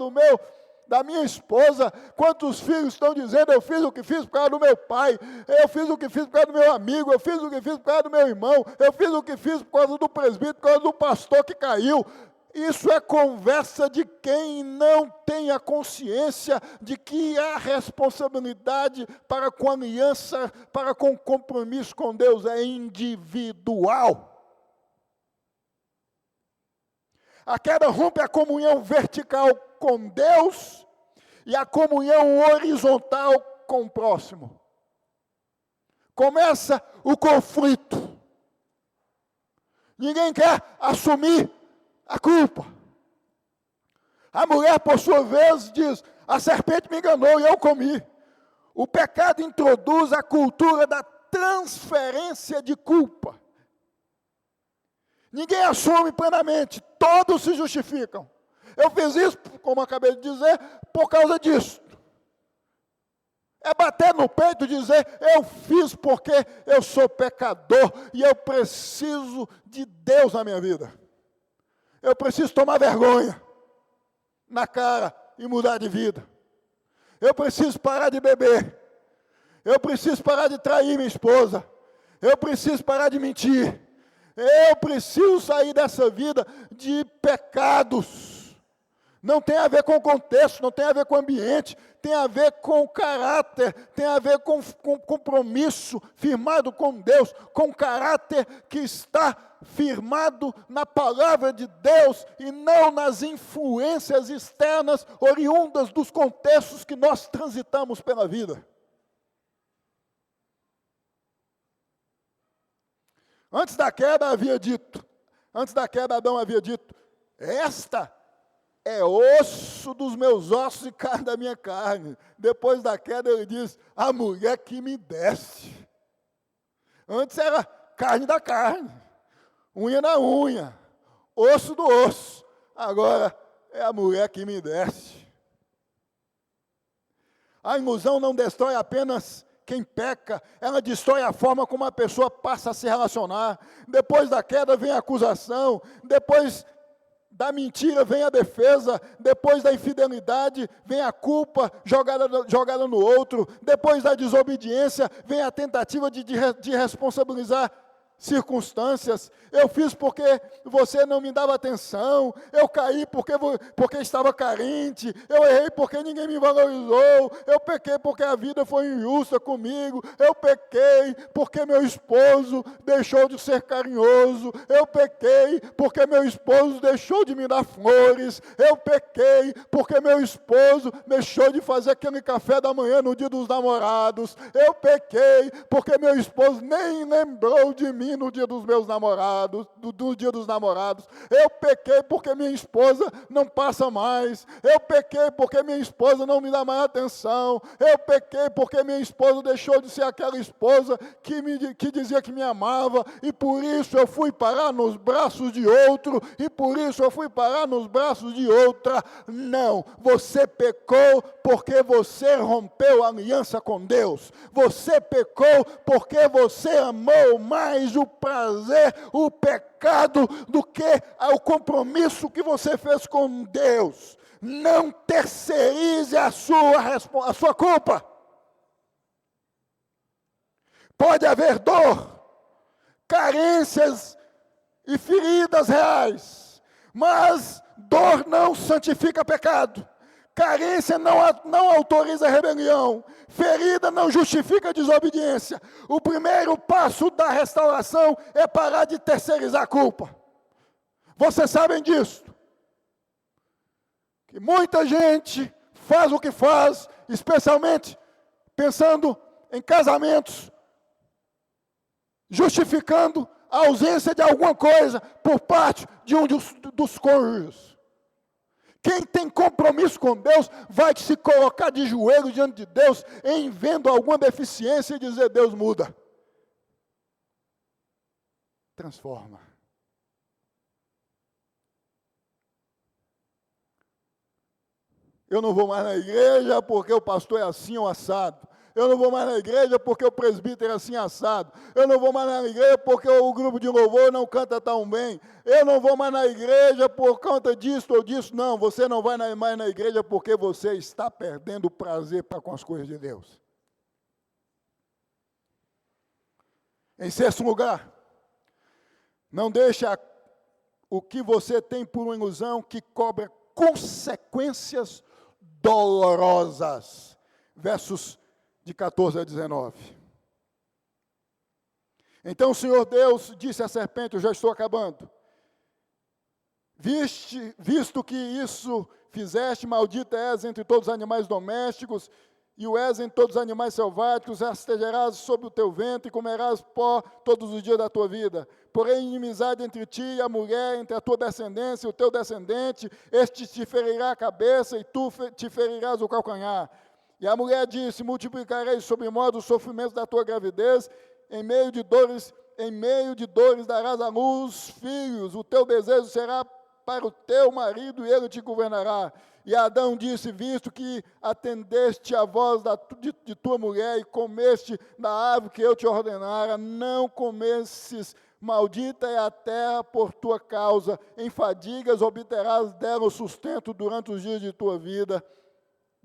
da minha esposa. Quantos filhos estão dizendo, eu fiz o que fiz por causa do meu pai, eu fiz o que fiz por causa do meu amigo, eu fiz o que fiz por causa do meu irmão, eu fiz o que fiz por causa do presbítero, por causa do pastor que caiu. Isso é conversa de quem não tem a consciência de que a responsabilidade para com a aliança, para com o compromisso com Deus é individual. A queda rompe a comunhão vertical com Deus e a comunhão horizontal com o próximo. Começa o conflito. Ninguém quer assumir a culpa. A mulher, por sua vez, diz, a serpente me enganou e eu comi. O pecado introduz a cultura da transferência de culpa. Ninguém assume plenamente, todos se justificam. Eu fiz isso, como acabei de dizer, por causa disso. É bater no peito e dizer, eu fiz porque eu sou pecador e eu preciso de Deus na minha vida. Eu preciso tomar vergonha na cara e mudar de vida. Eu preciso parar de beber. Eu preciso parar de trair minha esposa. Eu preciso parar de mentir. Eu preciso sair dessa vida de pecados. Não tem a ver com o contexto, não tem a ver com o ambiente, tem a ver com o caráter, tem a ver com compromisso firmado com Deus, com o caráter que está firmado na palavra de Deus e não nas influências externas oriundas dos contextos que nós transitamos pela vida. Antes da queda Adão havia dito, esta é osso dos meus ossos e carne da minha carne. Depois da queda ele diz, a mulher que me deste. Antes era carne da carne, unha da unha, osso do osso. Agora é a mulher que me deste. A ilusão não destrói apenas quem peca, ela destrói a forma como a pessoa passa a se relacionar. Depois da queda vem a acusação, depois da mentira vem a defesa, depois da infidelidade vem a culpa jogada no outro, depois da desobediência vem a tentativa de responsabilizar circunstâncias. Eu fiz porque você não me dava atenção, eu caí porque estava carente, eu errei porque ninguém me valorizou, eu pequei porque a vida foi injusta comigo, eu pequei porque meu esposo deixou de ser carinhoso, eu pequei porque meu esposo deixou de me dar flores, eu pequei porque meu esposo deixou de fazer aquele café da manhã no dia dos namorados, eu pequei porque meu esposo nem lembrou de mim no dia dos meus namorados, do dia dos namorados. Eu pequei porque minha esposa não passa mais. Eu pequei porque minha esposa não me dá mais atenção. Eu pequei porque minha esposa deixou de ser aquela esposa que dizia que me amava, e por isso eu fui parar nos braços de outro, e por isso eu fui parar nos braços de outra. Não, você pecou porque você rompeu a aliança com Deus. Você pecou porque você amou mais o prazer, o pecado, do que o compromisso que você fez com Deus. Não terceirize a sua culpa. Pode haver dor, carências e feridas reais, mas dor não santifica pecado. Carência não autoriza rebelião. Ferida não justifica desobediência. O primeiro passo da restauração é parar de terceirizar a culpa. Vocês sabem disso. Que muita gente faz o que faz, especialmente pensando em casamentos, justificando a ausência de alguma coisa por parte de um dos cônjuges. Quem tem compromisso com Deus vai se colocar de joelhos diante de Deus em vendo alguma deficiência e dizer, Deus muda. Transforma. Eu não vou mais na igreja porque o pastor é assim ou assado. Eu não vou mais na igreja porque o presbítero é assim assado. Eu não vou mais na igreja porque o grupo de louvor não canta tão bem. Eu não vou mais na igreja por conta disso ou disso. Não, você não vai mais na igreja porque você está perdendo o prazer para com as coisas de Deus. Em sexto lugar, não deixe o que você tem por uma ilusão que cobra consequências dolorosas. Versos de 14 a 19. Então o Senhor Deus disse à serpente, eu já estou acabando, visto que isso fizeste, maldita és entre todos os animais domésticos, e o és entre todos os animais selváticos, rastejarás sobre o teu ventre, e comerás pó todos os dias da tua vida. Porém, inimizade entre ti e a mulher, entre a tua descendência e o teu descendente, este te ferirá a cabeça, e tu te ferirás o calcanhar. E a mulher disse, multiplicarei sobre modo os sofrimentos da tua gravidez, em meio de dores darás à luz filhos, o teu desejo será para o teu marido, e ele te governará. E Adão disse, visto que atendeste a voz de tua mulher, e comeste da árvore que eu te ordenara, não comesses, maldita é a terra por tua causa, em fadigas obterás dela o sustento durante os dias de tua vida.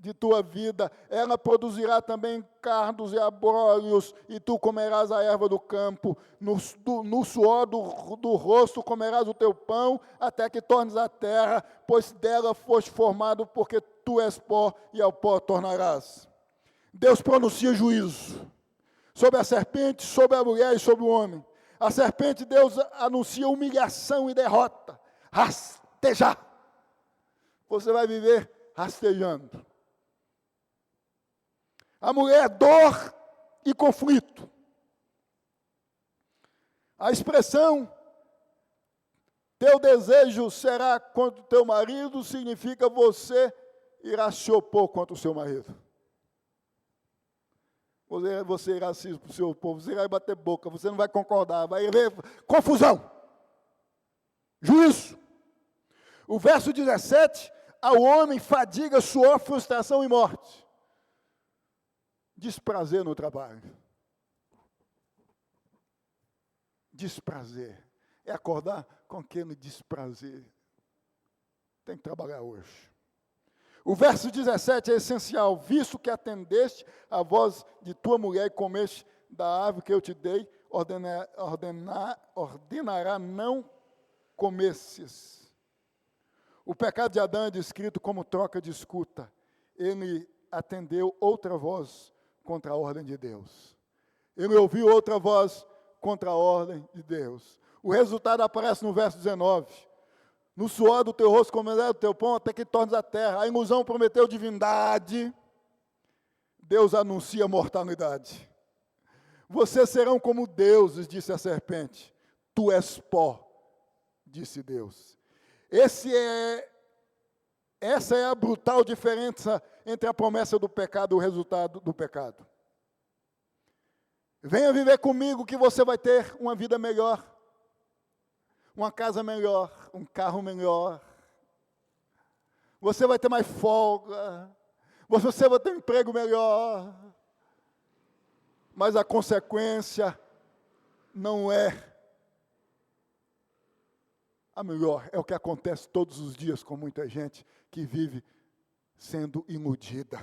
de tua vida, ela produzirá também cardos e abrolhos, e tu comerás a erva do campo, no suor do rosto comerás o teu pão, até que tornes a terra, pois dela foste formado, porque tu és pó, e ao pó tornarás. Deus pronuncia juízo sobre a serpente, sobre a mulher e sobre o homem. A serpente, Deus anuncia humilhação e derrota, rastejar. Você vai viver rastejando. A mulher, dor e conflito. A expressão, teu desejo será contra o teu marido, significa você irá se opor contra o seu marido. Você irá se opor para o seu povo, você irá bater boca, você não vai concordar, vai haver confusão. Juízo. O verso 17, ao homem fadiga, suor, frustração e morte. Desprazer no trabalho. Desprazer. É acordar com aquele desprazer. Tem que trabalhar hoje. O verso 17 é essencial. Visto que atendeste a voz de tua mulher e comeste da árvore que eu te dei, ordenará não comesses. O pecado de Adão é descrito como troca de escuta. Ele atendeu outra voz contra a ordem de Deus. Ele ouviu outra voz contra a ordem de Deus. O resultado aparece no verso 19. No suor do teu rosto comerás o teu pão, até que tornes a terra. A ilusão prometeu divindade. Deus anuncia mortalidade. Vocês serão como deuses, disse a serpente. Tu és pó, disse Deus. Essa é a brutal diferença entre a promessa do pecado e o resultado do pecado. Venha viver comigo que você vai ter uma vida melhor, uma casa melhor, um carro melhor. Você vai ter mais folga, você vai ter um emprego melhor. Mas a consequência não é a melhor, é o que acontece todos os dias com muita gente que vive sendo iludida.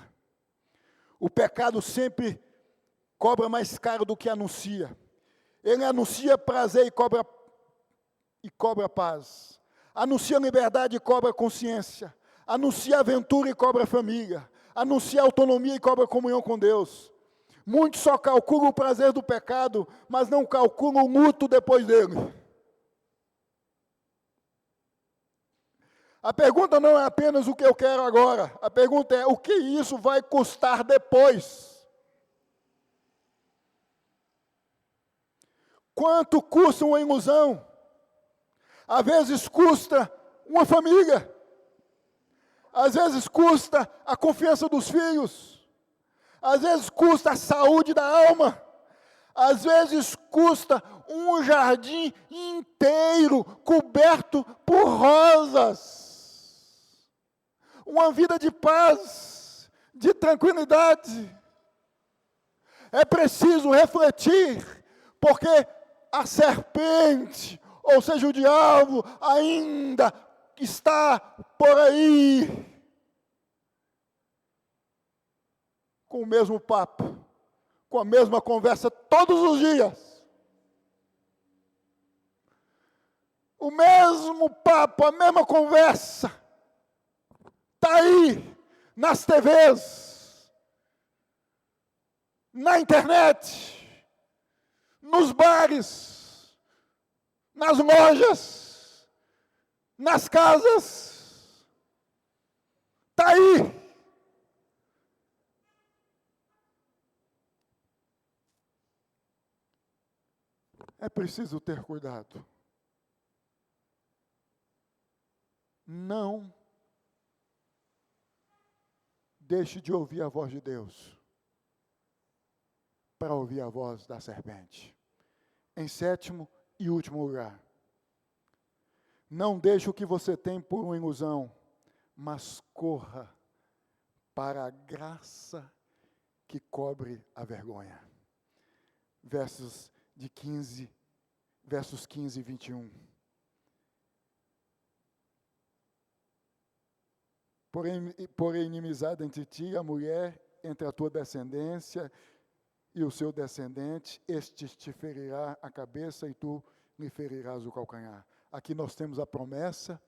O pecado sempre cobra mais caro do que anuncia. Ele anuncia prazer e cobra paz. Anuncia liberdade e cobra consciência. Anuncia aventura e cobra família. Anuncia autonomia e cobra comunhão com Deus. Muitos só calculam o prazer do pecado, mas não calculam o luto depois dele. A pergunta não é apenas o que eu quero agora. A pergunta é o que isso vai custar depois. Quanto custa uma ilusão? Às vezes custa uma família. Às vezes custa a confiança dos filhos. Às vezes custa a saúde da alma. Às vezes custa um jardim inteiro coberto por rosas. Uma vida de paz, de tranquilidade. É preciso refletir, porque a serpente, ou seja, o diabo, ainda está por aí, com o mesmo papo, com a mesma conversa todos os dias. O mesmo papo, a mesma conversa. Está aí, nas TVs, na internet, nos bares, nas lojas, nas casas. Está aí. É preciso ter cuidado. Não deixe de ouvir a voz de Deus para ouvir a voz da serpente. Em sétimo e último lugar, não deixe o que você tem por uma ilusão, mas corra para a graça que cobre a vergonha. Versos 15 e 21. porém inimizade entre ti e a mulher, entre a tua descendência e o seu descendente, este te ferirá a cabeça e tu lhe ferirás o calcanhar. Aqui nós temos a promessa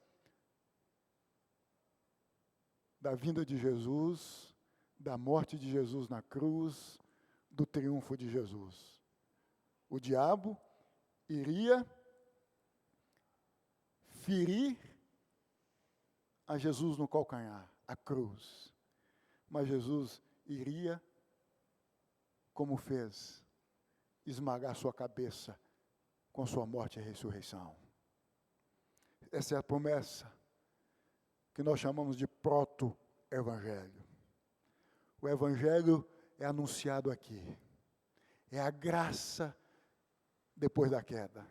da vinda de Jesus, da morte de Jesus na cruz, do triunfo de Jesus. O diabo iria ferir a Jesus no calcanhar, a cruz. Mas Jesus iria, como fez, esmagar sua cabeça com sua morte e ressurreição. Essa é a promessa que nós chamamos de proto-evangelho. O evangelho é anunciado aqui. É a graça depois da queda.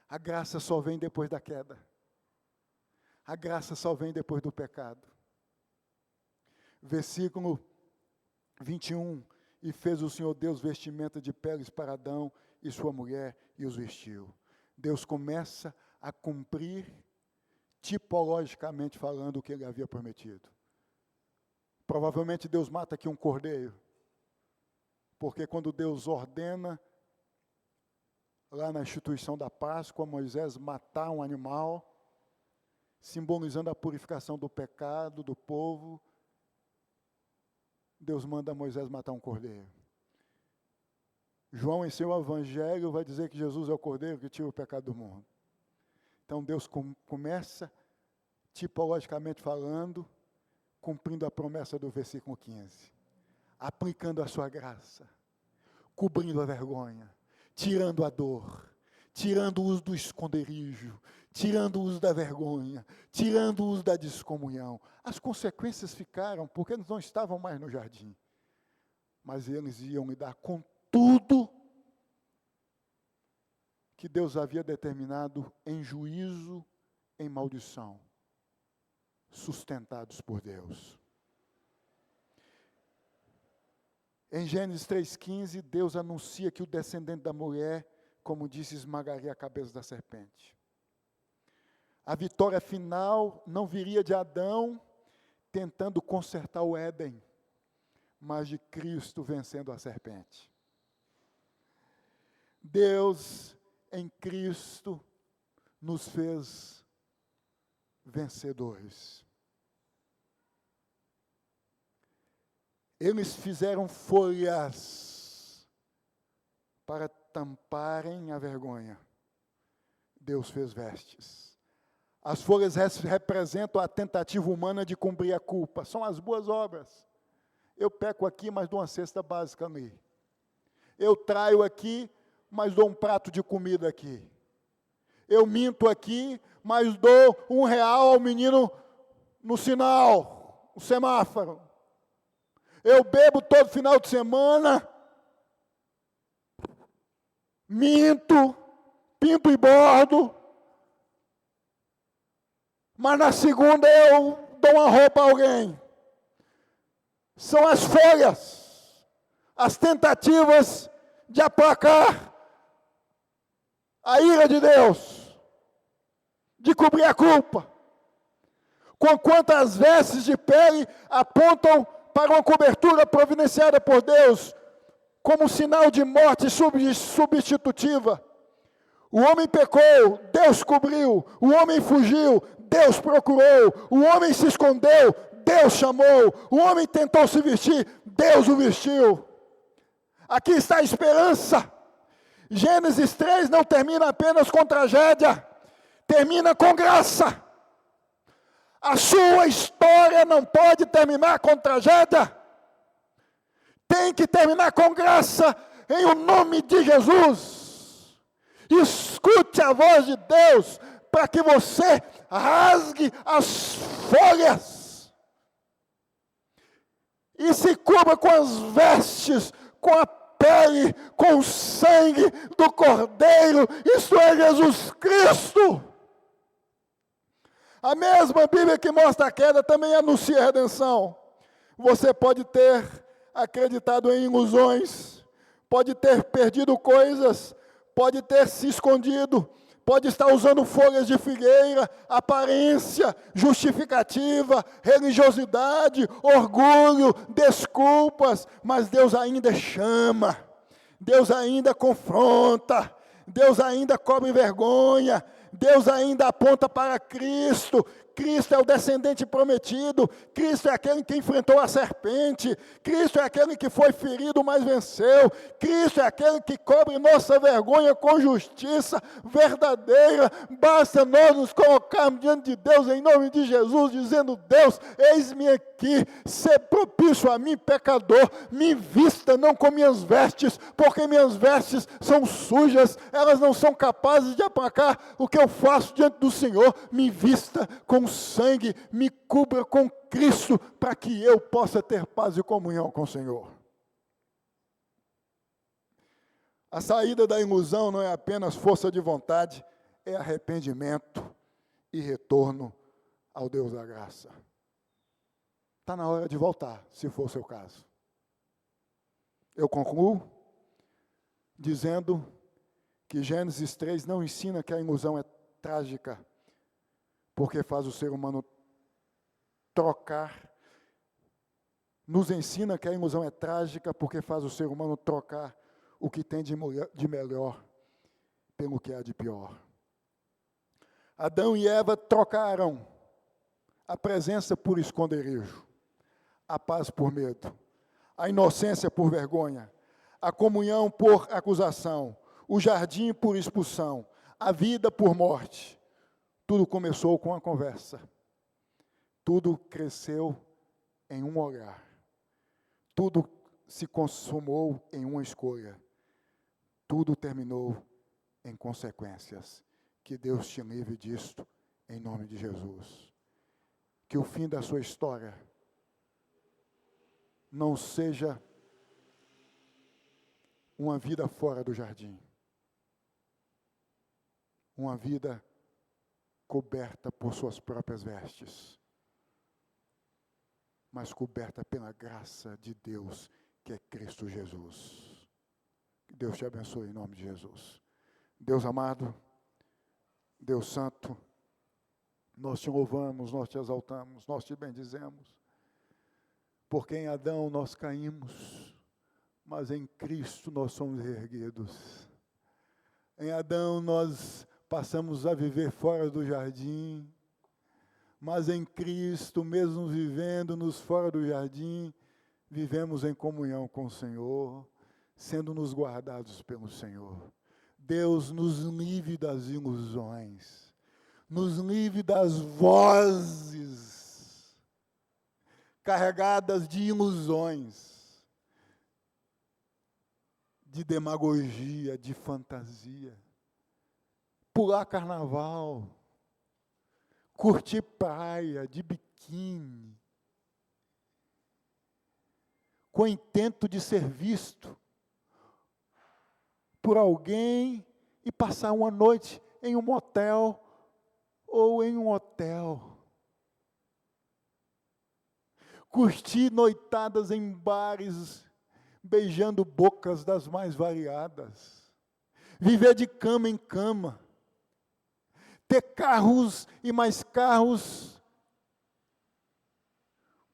A graça só vem depois da queda. A graça só vem depois do pecado. Versículo 21. E fez o Senhor Deus vestimenta de peles para Adão e sua mulher e os vestiu. Deus começa a cumprir, tipologicamente falando, o que ele havia prometido. Provavelmente Deus mata aqui um cordeiro, porque quando Deus ordena, lá na instituição da Páscoa, Moisés matar um animal, simbolizando a purificação do pecado do povo, Deus manda Moisés matar um cordeiro. João, em seu evangelho, vai dizer que Jesus é o cordeiro que tira o pecado do mundo. Então Deus começa, tipologicamente falando, cumprindo a promessa do versículo 15, aplicando a sua graça, cobrindo a vergonha, tirando a dor, tirando o uso do esconderijo, tirando o uso da vergonha, tirando o uso da descomunhão. As consequências ficaram, porque eles não estavam mais no jardim, mas eles iam lidar com tudo que Deus havia determinado em juízo, em maldição, sustentados por Deus. Em Gênesis 3,15, Deus anuncia que o descendente da mulher, como disse, esmagaria a cabeça da serpente. A vitória final não viria de Adão tentando consertar o Éden, mas de Cristo vencendo a serpente. Deus, em Cristo, nos fez vencedores. Eles fizeram folhas para tamparem a vergonha. Deus fez vestes. As folhas representam a tentativa humana de cumprir a culpa. São as boas obras. Eu peco aqui, mas dou uma cesta básica ali. Eu traio aqui, mas dou um prato de comida aqui. Eu minto aqui, mas dou R$1 ao menino no sinal, no semáforo. Eu bebo todo final de semana, minto, pinto e bordo, mas na segunda eu dou uma roupa a alguém. São as folhas, as tentativas de aplacar a ira de Deus, de cobrir a culpa. Conquanto as vestes de pele apontam para uma cobertura providenciada por Deus, como sinal de morte substitutiva. O homem pecou, Deus cobriu. O homem fugiu, Deus procurou. O homem se escondeu, Deus chamou. O homem tentou se vestir, Deus o vestiu. Aqui está a esperança. Gênesis 3 não termina apenas com tragédia, termina com graça. A sua história não pode terminar com tragédia. Tem que terminar com graça, em o nome de Jesus. Escute a voz de Deus, para que você rasgue as folhas e se cubra com as vestes, com a pele, com o sangue do Cordeiro, isto é Jesus Cristo. A mesma Bíblia que mostra a queda também anuncia a redenção. Você pode ter acreditado em ilusões, pode ter perdido coisas, pode ter se escondido, pode estar usando folhas de figueira, aparência, justificativa, religiosidade, orgulho, desculpas, mas Deus ainda chama, Deus ainda confronta, Deus ainda cobre vergonha, Deus ainda aponta para Cristo. Cristo é o descendente prometido, Cristo é aquele que enfrentou a serpente, Cristo é aquele que foi ferido, mas venceu, Cristo é aquele que cobre nossa vergonha com justiça verdadeira. Basta nós nos colocarmos diante de Deus em nome de Jesus, dizendo: Deus, eis-me aqui, sê propício a mim, pecador, me vista não com minhas vestes, porque minhas vestes são sujas, elas não são capazes de aplacar o que eu faço diante do Senhor. Me vista com sangue, me cubra com Cristo, para que eu possa ter paz e comunhão com o Senhor. A saída da ilusão não é apenas força de vontade, é arrependimento e retorno ao Deus da graça. Está na hora de voltar, se for o seu caso. Eu concluo dizendo que Gênesis 3 não ensina que a ilusão é trágica, porque faz o ser humano trocar. Nos ensina que a ilusão é trágica, porque faz o ser humano trocar o que tem de melhor pelo que há de pior. Adão e Eva trocaram a presença por esconderijo, a paz por medo, a inocência por vergonha, a comunhão por acusação, o jardim por expulsão, a vida por morte. Tudo começou com uma conversa. Tudo cresceu em um olhar. Tudo se consumou em uma escolha. Tudo terminou em consequências. Que Deus te livre disto, em nome de Jesus. Que o fim da sua história não seja uma vida fora do jardim. Uma vida coberta por suas próprias vestes, mas coberta pela graça de Deus, que é Cristo Jesus. Que Deus te abençoe em nome de Jesus. Deus amado, Deus santo, nós te louvamos, nós te exaltamos, nós te bendizemos, porque em Adão nós caímos, mas em Cristo nós somos erguidos. Em Adão nós passamos a viver fora do jardim, mas em Cristo, mesmo vivendo-nos fora do jardim, vivemos em comunhão com o Senhor, sendo-nos guardados pelo Senhor. Deus, nos livre das ilusões, nos livre das vozes carregadas de ilusões, de demagogia, de fantasia. Pular carnaval, curtir praia de biquíni, com o intento de ser visto por alguém e passar uma noite em um motel ou em um hotel. Curtir noitadas em bares, beijando bocas das mais variadas. Viver de cama em cama. Ter carros e mais carros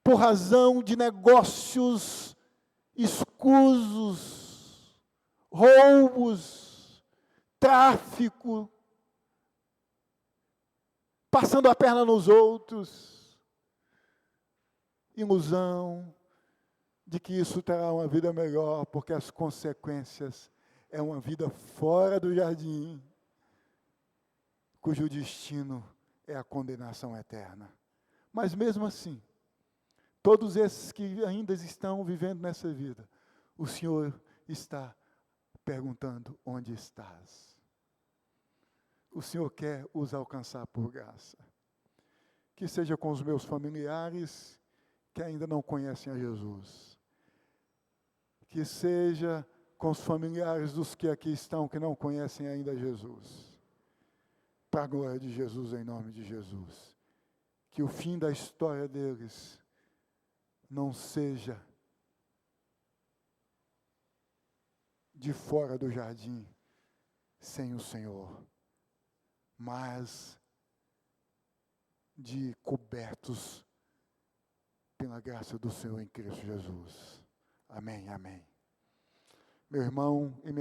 por razão de negócios escusos, roubos, tráfico, passando a perna nos outros, ilusão de que isso terá uma vida melhor, porque as consequências é uma vida fora do jardim, cujo destino é a condenação eterna. Mas mesmo assim, todos esses que ainda estão vivendo nessa vida, o Senhor está perguntando: onde estás? O Senhor quer os alcançar por graça. Que seja com os meus familiares que ainda não conhecem a Jesus. Que seja com os familiares dos que aqui estão, que não conhecem ainda Jesus. Para a glória de Jesus, em nome de Jesus. Que o fim da história deles não seja de fora do jardim, sem o Senhor. mas de cobertos pela graça do Senhor em Cristo Jesus. Amém, amém. Meu irmão e minha irmã,